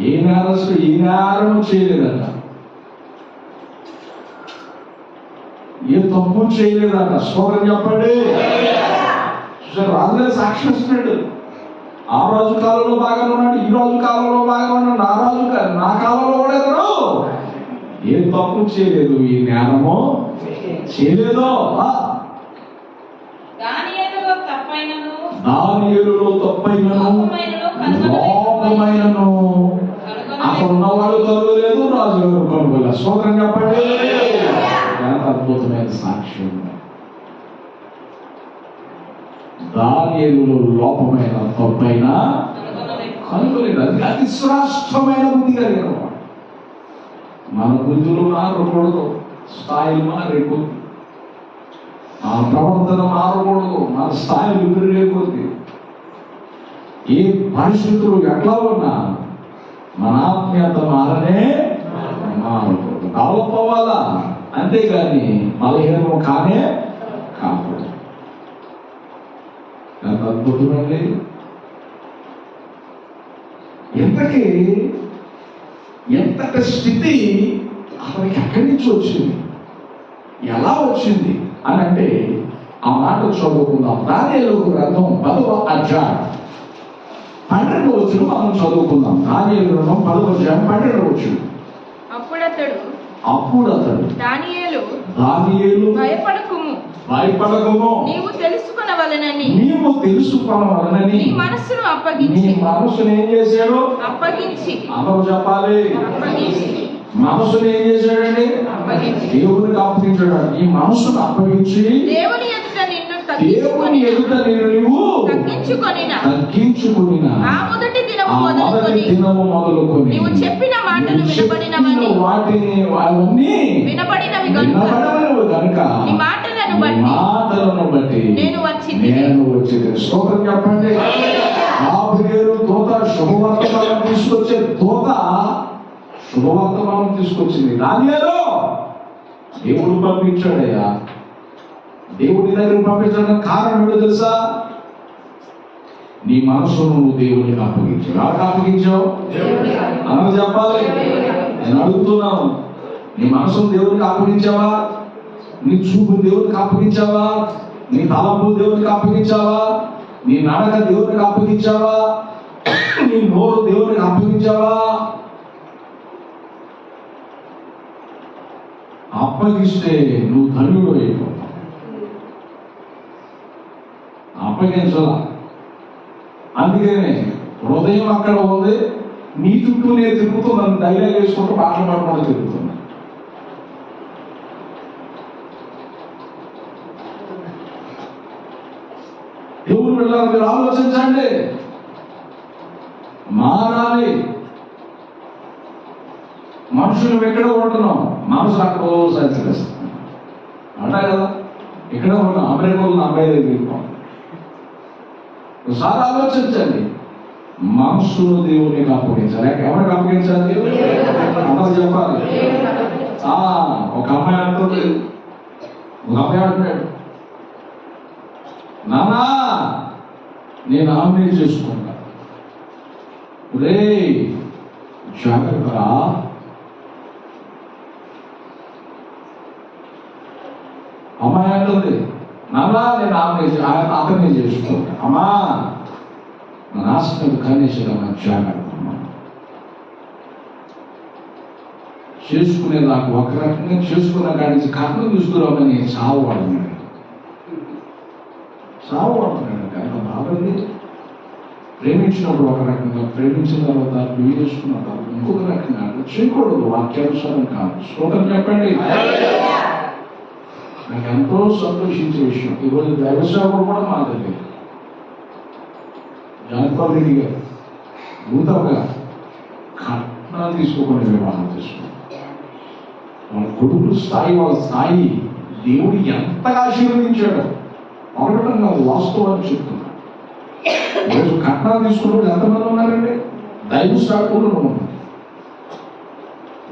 ఏ నేరస్తుడు ఏ నేరం చేయలేదట, ఏ తప్పు చేయలేదట. స్తోత్రం చెప్పండి. రాజులే సాక్ష్యం ఇస్తున్నాడు. ఆ రోజు కాలంలో బాగానే ఉన్నాడు, ఈ రోజు కాలంలో బాగానే ఉన్నాడు, నా కాలంలో కూడా ఎదురు ఏ తప్పు చేయలేదు, ఈ నేరము చేయలేదు. దానియేలులో తప్పైనను లోపమైనను అక్కడ ఉన్నవాడు కనుగొలేదు, రాజు గారు కనుగొలేదు. స్తోత్రం చెప్పండి. అద్భుతమైన సాక్ష్యం. దానియేలులో లోపమైన తప్పైన కనుగొలేదు. అది అతి శ్రేష్టమైన బుద్ధి కలిగిన వాడు. మన బుద్ధులు మారకూడదు, స్థాయిలు మారేకొద్ది, మన ప్రవర్తన మారకూడదు, మన స్థాయిలు పెరిగేకొద్ది. ఏ పరిస్థితులు ఎట్లా ఉన్నా మన ఆత్మీయత మారనే మారకూడదు. డెవలప్ అవ్వాలా, అంతేగాని బలహీనం కానే కాకూడదు. ఎంత అద్భుతమండి. ఎంతటి స్థితి అతనికి ఎక్కడి నుంచి వచ్చింది, ఎలా వచ్చింది అని అంటే ఆ మాట చదువుకుందాం. దానియేలు గ్రంథం 10:12 మనం చదువుకుందాం. దానియేలు గ్రంథం 10:12. అప్పుడు అతడు దానియేలు భయపడకుము, నీవు తెలుసుకొనవలెనని నీ మనస్సును ఏం చేశాడు? అప్పగించి. అందరూ చెప్పాలి. మనసును ఏం చేశాడండి? దేవునికి అప్పగించాడు. నీ మనసును అప్పగించి దేవుని ఎదుట నువ్వు తగ్గించుకొనినా ఆ మొదటి దినము మొదలుకొని నీవు చెప్పిన మాటలు వినబడినవి కనుక నీ మాటలను బట్టి నేను వచ్చి. స్తోత్రం చెప్పండి. గాబ్రియేలు దూత శుభవర్తమానం తీసుకొచ్చే దూత శుభవర్తమానం తీసుకొచ్చింది. దానియేలు దేవుడు పంపించాడయ్యా. దేవుడి దగ్గర పంపించడానికి కారణం ఏంటో తెలుసా? నీ మనసును నువ్వు దేవునికి అప్పగించావు. ఎవరికి అప్పగించావు? అన్నది చెప్పాలి. నేను అడుగుతున్నాను, నీ మనసును దేవునికి అప్పగించావా? నీ చూపు దేవునికి అప్పగించావా? నీ తలంపు దేవునికి అప్పగించావా? నీ నడక దేవునికి అప్పగించావా? నీ నోరు దేవునికి అప్పగించావా? అప్పగిస్తే నువ్వు ధన్యుడు అయిపోతావు. అప్పగించాలా? అందుకనే హృదయం అక్కడ ఉంది, నీ చుట్టూ నేను తిరుగుతున్నాను, డైలాగ్ వేసుకుంటూ పాటలు పాడుకుంటూ తిరుగుతున్నా. దేవుడు వెళ్ళాలి. మీరు ఆలోచించండి, మారాలి. మనుషులు ఎక్కడ ఉంటున్నాం, మనసు అక్కడ సంచరిస్తాం. అన్నా కదా, ఇక్కడ ఉన్న అమెరికాలో అమ్మాయి దగ్గరికి ఒకసారి ఆలోచించండి. మనసును దేవునికి అప్పగించాలి. ఎవరికి అప్పగించాలి? అందరూ చెప్పాలి. ఒక అమ్మాయి అంటుంది, ఒక అబ్బాయి అంటున్నాడు, నానా నేను ఆమె చేసుకుంటా. రే జాగ్రత్త, అమ్మాయి అంటుంది, నానా నేను అతన్ని చేసుకుంటా. అమ్మా నాశనం కనీసం జాగ్రత్త, చేసుకునే నాకు ఒక రకంగా చేసుకున్న కాడి నుంచి కర్మ తీసుకురామని సాగువాడున్నాడు కనుక బాగుంది. ప్రేమించినప్పుడు ఒక రకంగా, ప్రేమించిన తర్వాత పెళ్లి చేసుకున్న తర్వాత ఇంకొక రకంగా చేయకూడదు. వాక్యానుసారం కాదు. స్తోత్రం చెప్పండి. నాకు ఎంతో సంతోషించే విషయం, ఈరోజు వ్యవసాయం కూడా మా దగ్గర జానపల్ రెడ్డి గారు నూతనగా కట్నాలు తీసుకోకుండా వివాహం చేసుకున్నారు. వాళ్ళ కొడుకుల స్థాయి, వాళ్ళ స్థాయి దేవుడు ఎంతగా ఆశీర్వదించాడు. ఒకటంగా వాస్తవాన్ని చెప్తున్నా. ఈరోజు కట్నాలు తీసుకున్నప్పుడు ఎంతమంది ఉన్నారండి? దైవ సాకులు ఉన్నారు,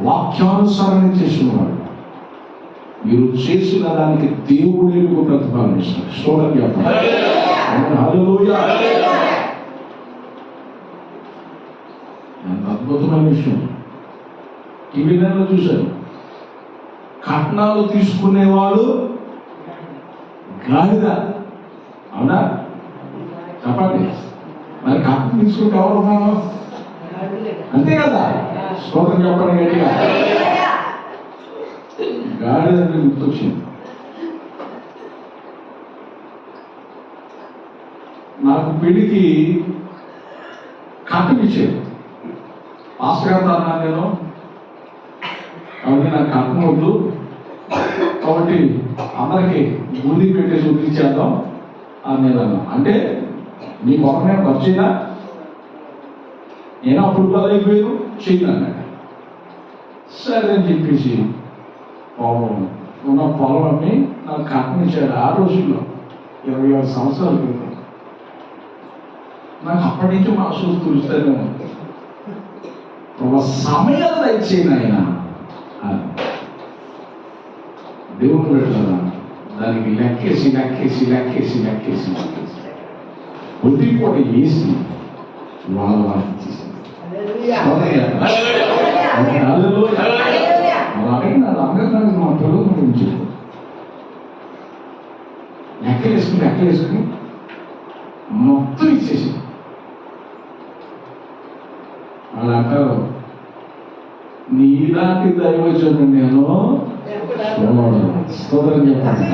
వాక్యానుసారం చేసిన వాడు. మీరు చేసిన దానికి దేవుడు ప్రతిఫలం ఇస్తారు. చూడండి ఎంత అద్భుతమైన విషయం. టీవీలో చూశారు, కట్నాలు తీసుకునేవాడు గాడిద. అవునా? చెప్పండి. మరి కట్నం తీసుకుంటే ఎవరు ఉన్నాను? అంతే కదా. స్తోత్రం చెప్పండి గట్టిగా. గాడిద గుర్తొచ్చింది. నాకు పెళ్లికి కట్నం ఇచ్చేది పాస్టర్ గారు అన్నా, నేను కాబట్టి నాకు కట్నం వద్దు, కాబట్టి అందరికి బూందీ పెట్టేసి వదిలిచ్చేద్దాం అని నేను అన్నా. అంటే నీకు ఒకనే వచ్చిందా? నేను అప్పుడు బలైపోయాను చేయను. సరే అని చెప్పేసి ఉన్న పొలం అన్ని నాకు కట్నం ఇచ్చాడు. ఆ రోజుల్లో 26 సంవత్సరాల క్రితం. నాకు అప్పటి నుంచి మనసు తులుస్తూనే ఉంది, ఒక సమయం దయచేయను ఆయన. దేవుడు పెట్టారా దానికి లెక్కేసి ఒంటి పూట వేసి వాళ్ళ అలాగే నా రంగాన్ని మా పిల్లల గురించి లెక్కలేసుకుని మొత్తం ఇచ్చేసి వాళ్ళు అంటారు, నీలాంటి దైవజనుడు నేను స్తోత్రం చెప్పండి.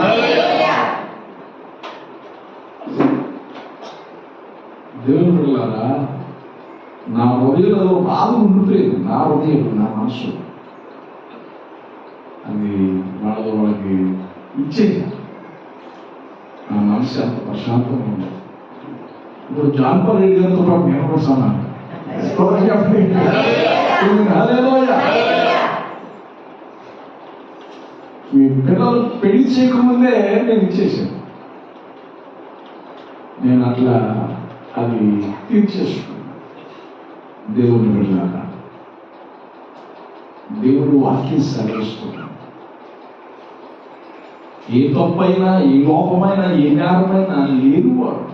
దేవుని పిల్లలారా, నా హృదయంలో బాధ ఉండిపోయింది. నా హృదయం, నా మనసు అది వాళ్ళకి ఇచ్చేది. నా మనసు అంత ప్రశాంతంగా ఉంది. ఇప్పుడు జానపల్ రెడ్డి గారితో పాటు నేను కూడా సన్నాను. మీ పిల్లలు పెళ్లి చేయకముందే నేను ఇచ్చేసాను. నేను అట్లా అది తీర్చేసుకున్నాను. దేవుని వెళ్ళాలా, దేవుడు వాక్యం సెలవిస్తున్నాడు. ఏ తప్పైనా, ఏ లోపమైనా, ఏ నేరమైనా లేదు వాడు.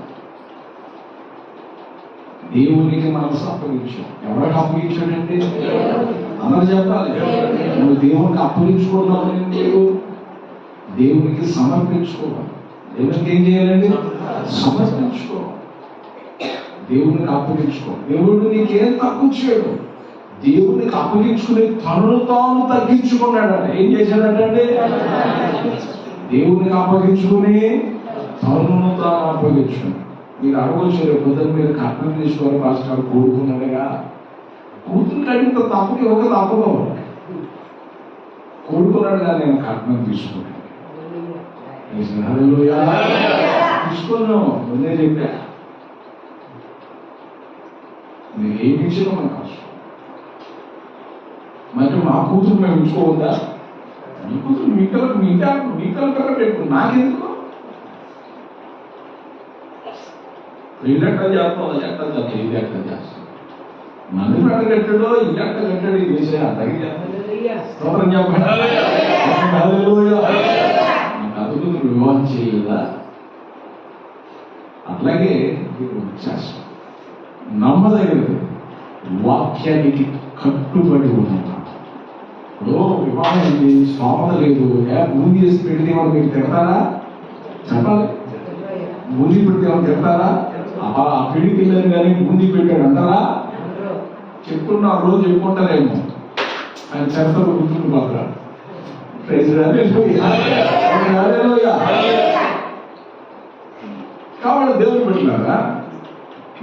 దేవునికి మనసు అప్పగించాం. ఎవరికి అప్పగించాడంటే అందరూ చెప్పాలి. నువ్వు దేవునికి అప్పగించుకున్నావు, నీవు దేవునికి సమర్పించుకోవాలి. దేవునికి ఏం చేయాలండి? సమర్పించుకోవాలి. దేవునికి అప్పగించుకో. దేవుడు నీకేం తక్కువ చేయడు. దేవునికి అప్పగించుకుని తనను తాను తగ్గించుకున్నాడట. ఏం చేశాడటండి? దేవునికి అప్పగించుకుని తనను తాను అప్పగించుకున్నాడు. మీరు అడగొచ్చు, పొద్దున్న మీరు కట్నం తీసుకోవాలి పాస్టర్ కోరుకున్నాడుగా. కూతురు కడిగితే తప్పకి ఒక తప్పదు. కోరుకున్నాడుగా నేను కట్నం తీసుకున్నాను. తీసుకున్నాము ముందే చెప్పా. మీరు ఏమి ఇచ్చినా మనకు అవసరం. మరి మా కూతురు మేము ఉంచుకోవద్దా? నీ కూతురు మీకలు కర్ర పెట్టు నాకెందుకు వీళ్ళు ఎట్లా చేస్తాం అది ఎట్లా చేస్తాం ఇది ఎట్లా చేస్తాం నన్ను అడగట్టాడో ఇది ఎట్లా కట్టాడు ఇది వేసే అతగి స్తోత్రం చెప్పండి అదుపు వివాహం చేయలేదా అట్లాగే చేస్తాం నమ్మదగినది వాక్యానికి కట్టుబడి ఉన్నాం. ఇప్పుడు వివాహం ఏంటి స్తోమత లేదు ముందు చేసి పెడితే వాళ్ళు మీరు తిడతారా చెప్పాలి ముందు పెడితే వాళ్ళు తిడతారా ఆ పిడికి వెళ్ళారు కానీ ముందు పెట్టాడు అంటారా చెప్తున్నా రోజు చెప్పుకుంటారేమో ఆయన చరిత్రలో గుర్తుంది బాగా కాబట్టి దేవుని పెట్టినారా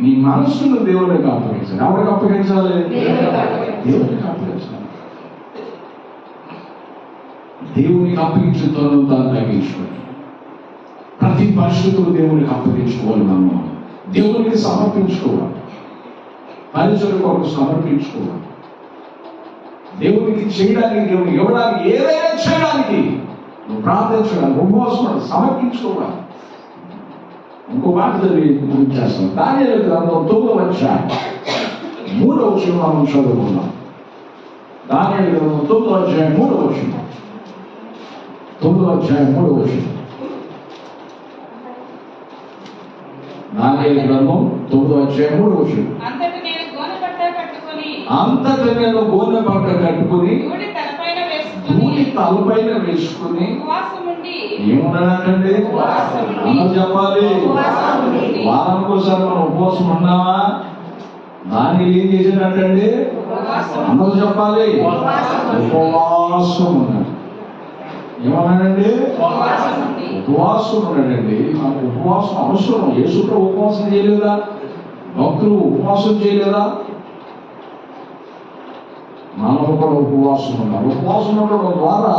నీ మనస్సును దేవునికి అప్పగించాలి ఎవరికి అప్పగించాలి దేవునికి అప్పగించాలి దేవునికి అప్పగించిన తను తాను తగ్గించుకోవాలి ప్రతి పరిస్థితులు దేవునికి అప్పగించుకోవాలి మనం దేవునికి సమర్పించుకోవాలి పరిచయం కొరకు సమర్పించుకోవాలి దేవునికి చేయడానికి దేవునికి ఇవ్వడానికి ఏదైనా చేయడానికి నువ్వు ప్రార్థించడానికి ఉపవాసం సమర్పించుకోవాలి. ఇంకో మాట చేస్తాం దానియేలు గ్రంథం 9వ అధ్యాయం 3వ వచనం మనం చదువుకున్నాం. దానియేలు గ్రంథం 9వ అధ్యాయం 3వ వచనం 9వ అధ్యాయం 3వ వచనం దానియేలు గ్రంథం 9వ అధ్యాయం 3వ వచనం అంతట నేను గోనె పట్ట కట్టుకుని ధూళి తలపైన వేసుకుని ఏమున్నాడంటే అందరూ చెప్పాలి వారానికి ఒకసారి మనం ఉపవాసం ఉన్నావా దాన్ని ఏం చేసినట్టండి అందరూ చెప్పాలి ఉపవాసం ఉన్నాడు. ఏమన్నాడండి ఉపవాసం ఉన్నాడండి. మనకు ఉపవాసం అవసరం. యేసుతో ఉపవాసం చేయలేదా? భక్తులు ఉపవాసం చేయలేదా? మనం కూడా ఉపవాసం ఉన్నారు. ఉపవాసం ఉండడం ద్వారా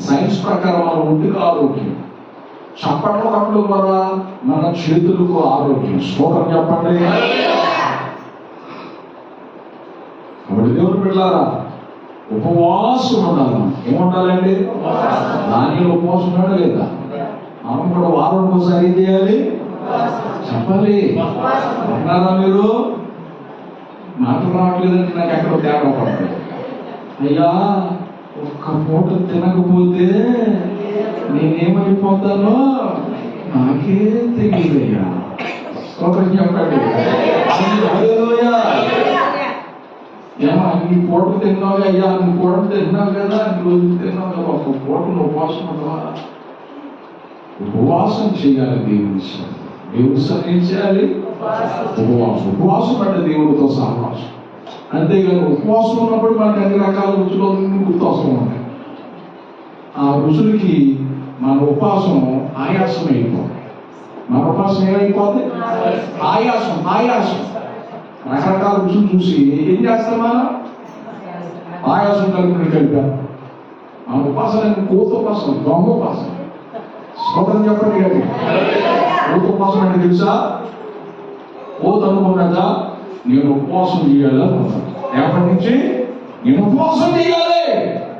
సైన్స్ ప్రకారం మన ఒంటికి ఆరోగ్యం, చప్పట్లు కట్టడం ద్వారా మన చేతులకు ఆరోగ్యం. స్తోత్రం చెప్పండి. కాబట్టి దేవుని బిడ్డలారా ఉపవాసం ఉండాలి. ఏముండాలండి? దానిలో ఉపవాసం ఉన్నాడా లేదా? మనం కూడా వారం ఒకసారి ఏం చేయాలి చెప్పాలి. ఉన్నారా మీరు? మాటలు రావట్లేదంటే నాకు ఎక్కడో తేడా పడుతుంది. అయ్యా ఒక్క పూట తినకపోతే నేనేమైపోతానో నాకే తెలియదయ్యా. స్తోత్రం చెప్పండి. ఏమా నీ పూట తిన్నావు అయ్యా, నీ పూట తిన్నావు కదా, నీ రోజు తిన్నావు కదా, ఒక్క పూటను ఉపవాసం ఉండవా? ఉపవాసం చేయాలి. దేవుని సన్నిధించాలి. ఉపవాసం అంటే దేవుడితో సహవాసం. అంతేగాని ఉపవాసం ఉన్నప్పుడు మనకి అన్ని రకాల రుచులు గుర్తొస్తూ ఉంటాయి. ఆ రుచులకి మన ఉపవాసం ఆయాసం అయిపోతుంది. మన ఉపవాసం ఏమైపోతుంది? ఆయాసం రకరకాల రుచులు చూసి ఏం చేస్తాం మనం? ఆయాసం కలిపాం. మన ఉపాసన కోత ఉపాసన, దొంగ ఉపాసన. స్తోత్రం చెప్పండి. కానీ కోత ఉపాసన అంటే తెలుసా? కోత అనుకున్నాక నేను ఉపవాసం చేయాలి అనుకున్నాను. ఎప్పటి నుంచి నేను ఉపవాసం చేయాలి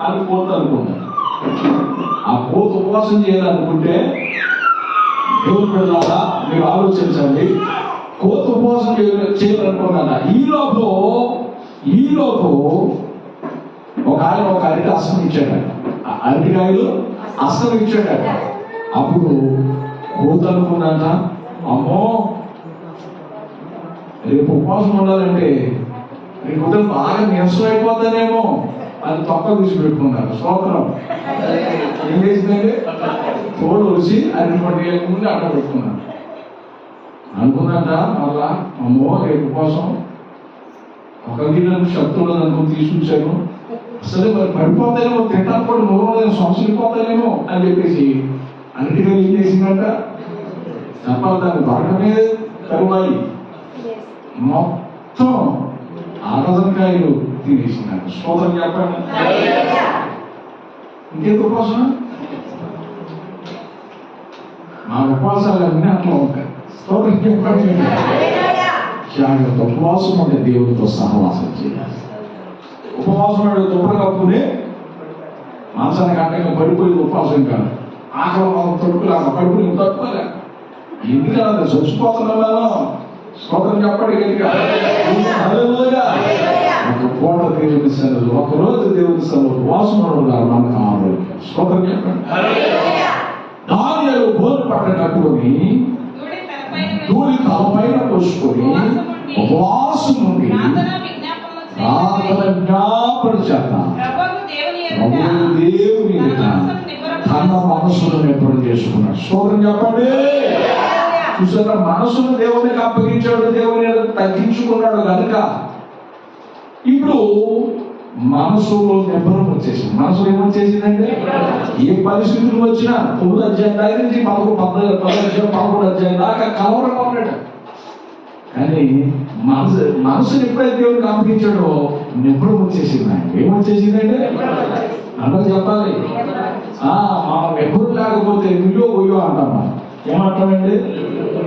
అని కోత అనుకున్నాను. ఆ కోత ఉపవాసం చేయాలనుకుంటే దేవుని బిడ్డలారా మీరు ఆలోచించండి. కోత ఉపవాసం చేయాలనుకున్నాను. ఈలోపు ఒక ఆయన ఒక అరటి అస్తం ఇచ్చాడట. అరటికాయలు అస్తం ఇచ్చాడట. అప్పుడు కోత అనుకున్నాక అమ్మో రేపు ఉపవాసం ఉండాలంటే రేపు బాగా నీరసం అయిపోతానేమో అని తొక్క తీసి పెట్టుకున్నాను. స్తోత్రం. ఏం చేసిందండి? తోడు వచ్చి అరటి పండుగ ముందు అడ్డ పెట్టుకున్నాను. అనుకున్నాక మళ్ళా అమ్మో రేపు ఉపవాసం ఒక గిన్నె శక్తులు అనుకుని తీసుకొచ్చాను. అసలు మరి పడిపోతానేమో, తింటాను కూడా నూనె సంవత్సరిపోతానేమో అని చెప్పేసి అన్నిటిగా ఏం చేసిందంట చెప్పాలి. దాన్ని దొరకమే తరువాయి మొత్తం ఆడదనకాయలు తినేసినారు. స్తోత్రం చెప్పండి. ఇంకెందుకు ఉపవాసం? మా ఉపవాసాలన్నీ అట్లా ఉంటాయి. స్తోత్రం చెప్పండి. జాగ్రత్త. ఉపవాసం అంటే దేవుడితో సహవాసం చేయాలి. ఉపవాసం అంటే దుప్పటి కప్పుకుని మాంసానికి అడ్డంగా పడిపోయి ఉపవాసం కాదు, ఆకలి తొడుకులాగా కడుపు నీకు తట్టుకోలే, ఎందుకన్నా చచ్చిపోతున్నాను. స్తోత్రం చెప్పండి గట్టిగా. హల్లెలూయా. ఒక పూట దేవుని సెలవు, ఒక రోజు దేవుని సెలవు, ఉపవాసం ఉండడం మనకు ఆరోగ్యం. స్తోత్రం చెప్పండి. దానియేలు గోరు పట్ట కట్టుకొని ధూళి తలపైన పోసుకొని ఉపవాసం నుండి ప్రార్థన జ్ఞాపన చేత దేవుని తన మనసును నిబ్బరం చేసుకున్నాడు. స్తోత్రం చెప్పండి. చూసారా, మనసును దేవునికి అప్పగించాడు, దేవుని తగ్గించుకున్నాడు కనుక ఇప్పుడు మనసులో నిబ్బరం వచ్చేసింది. మనసులో ఏమొచ్చేసిందంటే ఏ పరిస్థితులు వచ్చినా 9 అధ్యాయం దగ్గర నుంచి 11 అధ్యాయం దాకా కలవరంగా ఉన్నాడు. కానీ మనసుని ఎప్పుడైతే దేవునికి అప్పగించాడో నిబ్బరం వచ్చేసింది. ఆయన ఏమొచ్చేసిందంటే అందరూ చెప్పాలి, మనం నిబ్బరం లేకపోతే నుయ్యో గొయ్యో అంటాం. మనం ఏమంటామండి?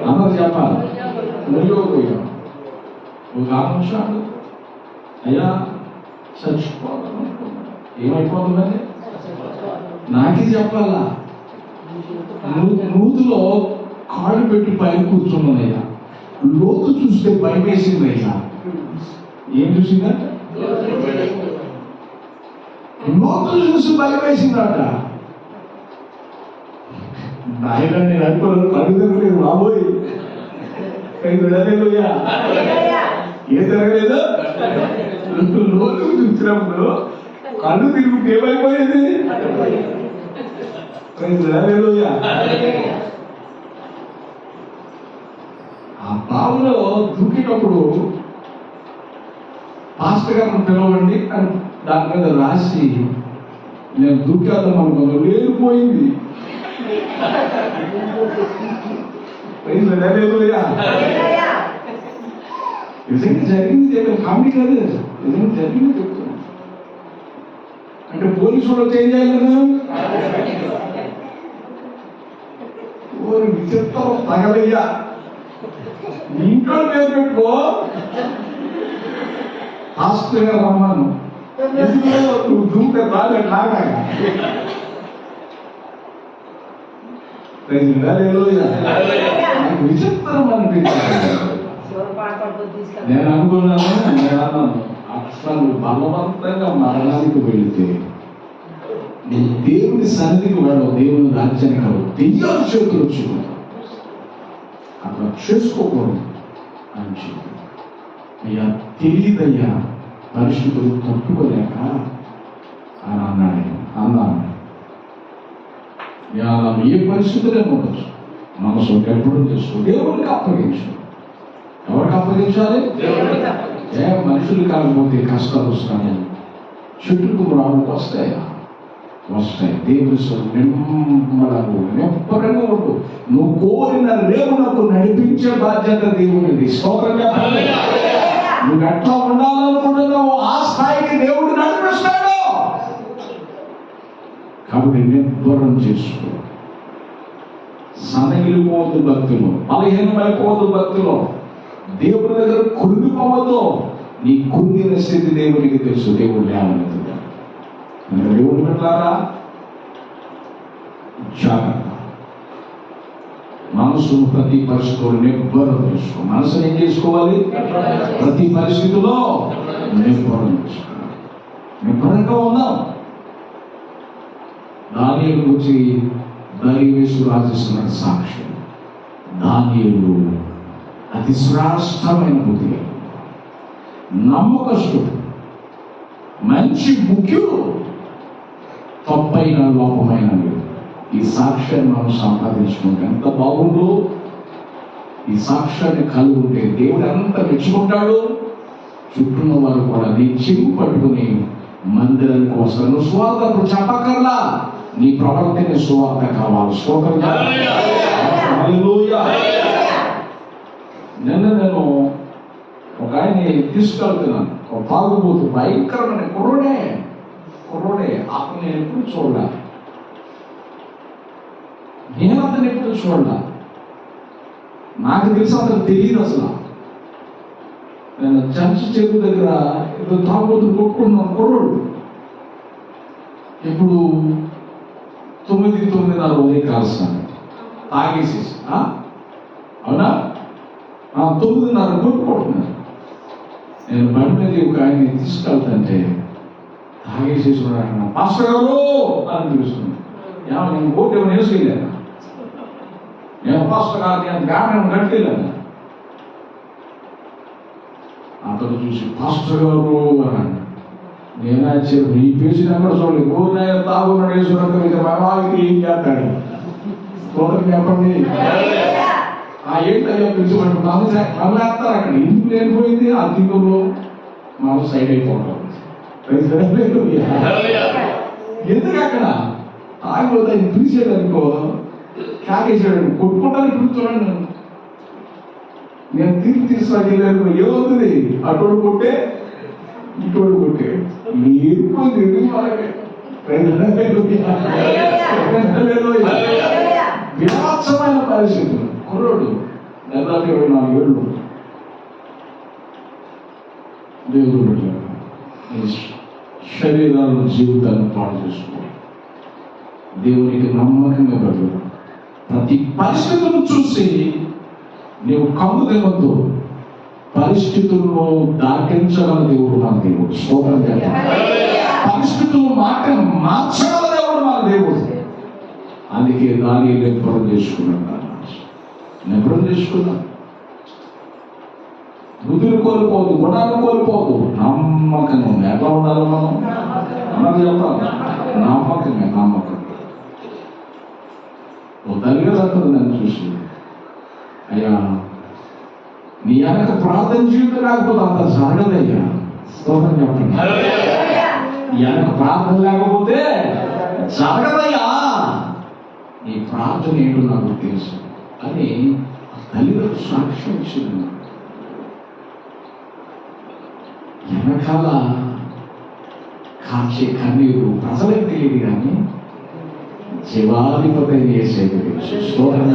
అందరూ చెప్పాలి, నుయ్యో గొయ్యో. ఒక నిమిషాలు అయ్యా చచ్చిపోతాను, ఏమైపోతుందండి? నాకే చెప్పాలా? నూతులో కాళ్ళు పెట్టి పైన కూర్చున్నానయ్యా, లోతు చూస్తే భయం వేసిందయ్యా. ఏం చూసిందా? లోతు చూసి భయం వేసిందట. నాయన నేను అనుకోలేదు, కడుగుదలేదు బాబోయ్. హల్లెలూయా. ఏం జరగలేదు? లోతు చూసినప్పుడు కళ్ళు తిరుగుతుంది, ఏమైపోయేది? హల్లెలూయా. ఆ బావులో దూకినప్పుడు పాస్టర్ గారిని పిలవండి అని దాని మీద రాసి నేను దూకేద్దాం అనుకున్నాను, లేకపోయింది. నిజంగా జరిగింది చెప్పాను, కామెడీ కాదు, నిజంగా జరిగింది చెప్తున్నాను. అంటే పోలీసు వాళ్ళు చేంజ్ చేయాలి. ఓరి విచిత్రం తగలయ్యా, ఇంట్లో పేరు పెట్టుకో, హాస్పిటల్ గా రమ్మాను, నువ్వు దూకే రాలేదు లాగా. విచిత్రం అనిపించింది. నేను అనుకున్నాను, అసలు బలవంతంగా మరణానికి వెళితే నువ్వు దేవుని సన్నిధికి వెళ్ళవు, దేవుని రాజ్యానికి వెళ్ళవు, దెయ్యాలు చేతులు వచ్చుకుంటావు, అట్లా చేసుకోకూడదు అని చెప్పి. అయ్యా తెలియదయ్యా, పరిస్థితులు తట్టుకోలేక అని అన్నాను. ఏ పరిస్థితులే ఉండొచ్చు, మనసు ఎప్పుడు చేసుకో, దేవునికి అప్పగించు. ఎవరికి అప్పగించాలి? మనుషులు కాకపోతే కష్టాలు వస్తాయి, చెట్టుకు రాళ్ళకు వస్తాయా? వస్తాయి. దేవుని నిమ్మడంగా ఉండు. నువ్వు కోరిన రేవునకు నడిపించే బాధ్యత దేవునిది. స్తోత్రం చెప్పాలి. నువ్వు ఎట్లా ఉండాలనుకుంటున్నావు ఆ స్థాయికి దేవుడు నడిపిస్తాడు. కాబట్టి నిర్భరం చేసుకో. సనగిలిపోవద్దు భక్తులు, బలహీనమైపోవద్దు భక్తులు, దేవుని దగ్గర కృంగిపోవద్దు. నీ కృంగిన స్థితి దేవునికి తెలుసు, దేవుడు లేవనెత్తుతాడు. దేవుడు పెట్టారా? జాగ్రత్త. మనసును ప్రతి పరిస్థితిలో నిర్భరం చేసుకో. మనసును ఏం చేసుకోవాలి? ప్రతి పరిస్థితిలో నిర్భరం చేసుకోవాలి. నిర్భరంగా ఉందాం. దానియేలు గురించి దైవేశ్వరు రాసిస్తున్న సాక్ష్యం. దానియేలు అతి శ్రేష్టమైన బుద్ధి, నమ్మకస్తుడు, మంచి ముఖ్యుడు, తప్పైన లోపమైన ఈ సాక్ష్యాన్ని మనం సంపాదించుకుంటే ఎంత బాగుందో. ఈ సాక్ష్యాన్ని కలిగి ఉంటే దేవుడు ఎంత మెచ్చుకుంటాడు. చుట్టూన్న వారు కూడా నీ చెవి పట్టుకుని మందిరానికి వస్తారు. నువ్వు సువార్త చెప్పకర్లా, నీ ప్రవర్తన సువార్త కావాలి. స్తోత్రం. నేను ఒక ఆయన్ని తీసుకెళ్తున్నాను, ఒక తాగుబోతు, భయంకరమైన కుర్రోడే. అతను నేను ఎప్పుడు చూడలే, నేను అతను ఎప్పుడు చూడలే, నాకు తెలిసి అతను తెలియదు అసలు. నేను చర్చ్ చెరువు దగ్గర ఏదో తాగుబోతులు కొట్టుకున్నాను, కుర్రోడు ఇప్పుడు 9:30 ఉదయకాల సమయం తాగేసేసి అవునా 9:30 కొట్టుకుంటున్నారు. నేను బండి మీద ఒక ఆయన్ని తీసుకెళ్తాంటే తాగేసేసి ఉన్నాడు. పాస్టర్ గారు అని పిలుస్తున్నాను. నేను ఓటు ఏమైనా వేసుకెళ్ళాను, నేను పాస్టర్ గారు నేను గానం కట్టుకెళ్ళాను. అతను చూసి పాస్టర్ గారు అన్నాడు. నేనా చెప్పి ఈ పేసిన కూడా చూడలేదు. ఊరినాయ తాగున్నాడు వేసుకున్నాక మనవాళ్ళకి ఏం చేస్తాడు చూడండి చెప్పండి. ఏంటయ్యా పిలిచినట్టు మళ్ళీ వేస్తారు అక్కడ ఎందుకు లేనిపోయింది ఆ తీర్థంలో మనం సైడ్ అయిపోవడం. ఎందుకు అక్కడ తాగిపోతే ఆయన పిలిచాడు అనుకో, కాకేసాడు కొట్టుకుంటాను పిలుస్తున్నాడు. నేను తిరిగి తీసుకెళ్ళాను ఏమవుతుంది, అటోడు కొట్టే ఇటోడు కొట్టే వినాశమైన పరిస్థితులు. కుర్రోడు దాదాపు 24 ఏళ్ళు. దేవుడు శరీరాలను జీవితాలను పాడు చేసుకోవాలి. దేవునికి నమ్మకంగా బ్రతుకు. ప్రతి పరిస్థితులను చూసి నీవు కమ్ము తినొద్దు. పరిస్థితులను దాటించగల దేవుడు మన దేవుడు. స్తోత్రం చేయాలి. పరిస్థితులు మార్చగల దేవుడు మన దేవుడు. అందుకే దాన్ని నిపుణం చేసుకున్నా బుద్ధిని కోల్పోదు, గుణాన్ని కోల్పోదు, నమ్మకంగా ఉంది. ఎట్లా ఉండాలి మనం అన్నది చెప్పాలి. నమ్మకం. ఓ తల్లిగా అంటుంది నన్ను చూసి, అయ్యా నీ వెనక ప్రార్థన జీవితం లేకపోతే అంత జరగదయ్యా. స్తోత్రం చెప్పండి. నీ వెనక ప్రార్థన లేకపోతే జరగదయ్యా. నీ ప్రార్థన ఏంటో నాకు తెలుసు అని తల్లిదండ్రులు సాక్ష్యం ఇచ్చింది. వెనకాల కాచే కన్నీరు ప్రజలకు తెలియదు కానీ జీవాధిపతి చేసేది తెలుసు. స్తోత్రం.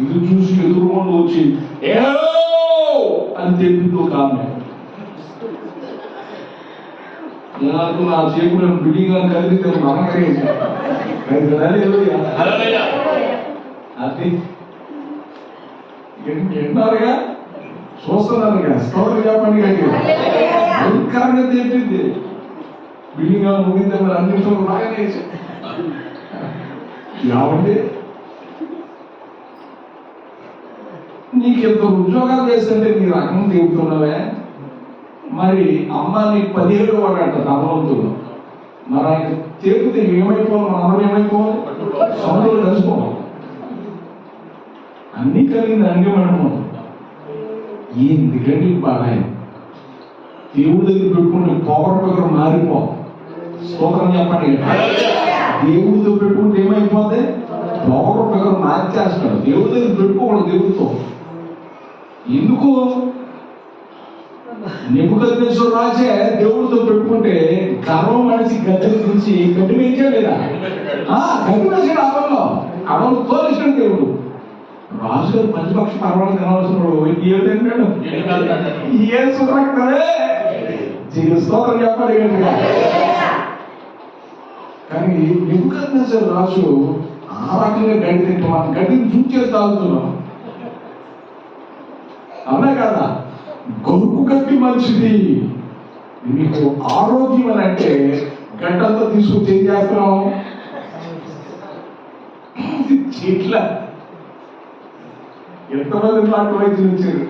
ఇది చూసి ఎదురుకుండా వచ్చి అని తెప్పిందో కామె నాకు నా చేతులు బిడిగా కలిగితే మనకే అది విన్నారుగా, చూస్తున్నారుగా. స్తోత్రం చెప్పండి. భయంకరంగా తెప్పింది. బిల్డింగ్ ముగింది అన్నింటిలో బాగానే కాబట్టి నీకు ఎంత ఉద్యోగాలు చేస్తుంటే నీ రకం దిగుతున్నావే. మరి అమ్మ నీకు 17 వాడంట ధనవంతులు. మరి ఆయన తేపితే ఏమైపోవాలి, మన అందరం ఏమైపోవాలి, సముద్రంలో కలిసిపోవాలి. అన్నీ కలిగింది అంగమనుకోవాలి. ఎందుకంటే బాగా దేవుడి దగ్గర పెట్టుకుంటే పొగరు మారిపో. స్తోత్రం చెప్పండి. దేవుడితో పెట్టుకుంటే ఏమైపోతే పొగరు మార్చేస్తాడు. దేవుడి దగ్గర పెట్టుకోకూడదు. దేవుడితో ఎందుకు? నెబుకద్నెజరు రాజే దేవుడితో పెట్టుకుంటే గర్వం మనిషి గద్దెల గురించి గడ్డి వేయించాడు లేదా? గడ్డి వేసాడు. అడవులు తోలేసాడు దేవుడు. రాజుగారు ప్రతిపక్ష పర్వాలు తినవలసిన ఏంటంటాడు, ఏం సుఖరే స్తోత్రం చెప్పాలి. కానీ నెబుకద్నెజరు రాజు ఆ రకంగా గడ్డి తింటే మనం గడ్డిని చూచేసి తాగుతున్నాం. అవునా కదా? గొరుకు గడ్డి మంచిది. మీకు ఆరోగ్యం అని అంటే గడ్డంతా తీసుకొచ్చి ఏం చేస్తున్నాం? చీట్ల ఎంతమంది నాటు వైద్యులు వచ్చారు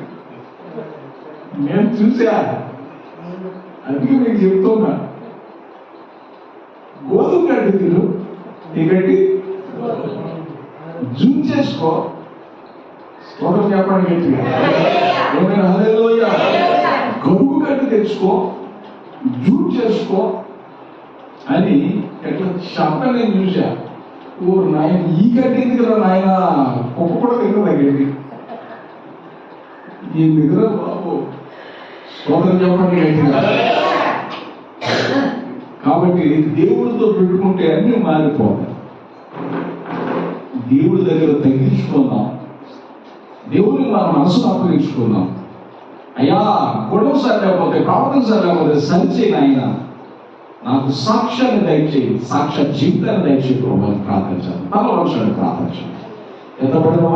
నేను చూసా. అందుకే మీకు చెప్తున్నా, గోధుమ గడ్డి తిను, ఈ గడ్డి జూమ్ చేసుకో. స్తోత్రం చెప్పండి గట్టిగా. హల్లెలూయా. గరుగు గడ్డి తెచ్చుకో, జూమ్ చేసుకో అని ఎట్లా చెప్పని నేను చూసా. ఓ నాయన, ఈ గడ్డి ఎందుకు కదా నాయన, కుక్క కూడా తిన్నదా గడ్డి ఈ దగ్గర బాబు. స్తోత్రం చెప్పండి గట్టిగా. కాబట్టి దేవుడితో పెట్టుకుంటే అన్ని మారిపోతాయి. దేవుడి దగ్గర తగ్గించుకుందాం, దేవుడిని మన మనసును అప్పగించుకుందాం. అయ్యా గొడవ సార్ లేకపోతే ప్రార్థన సార్ లేకపోతే సంచేయి ఆయన నాకు సాక్ష్యాన్ని దయచేయి, సాక్ష్య జీవితాన్ని దయచేయి ప్రభు ప్రార్థించాలి. తల వంచండి, ప్రార్థించండి. ఎంత పడిన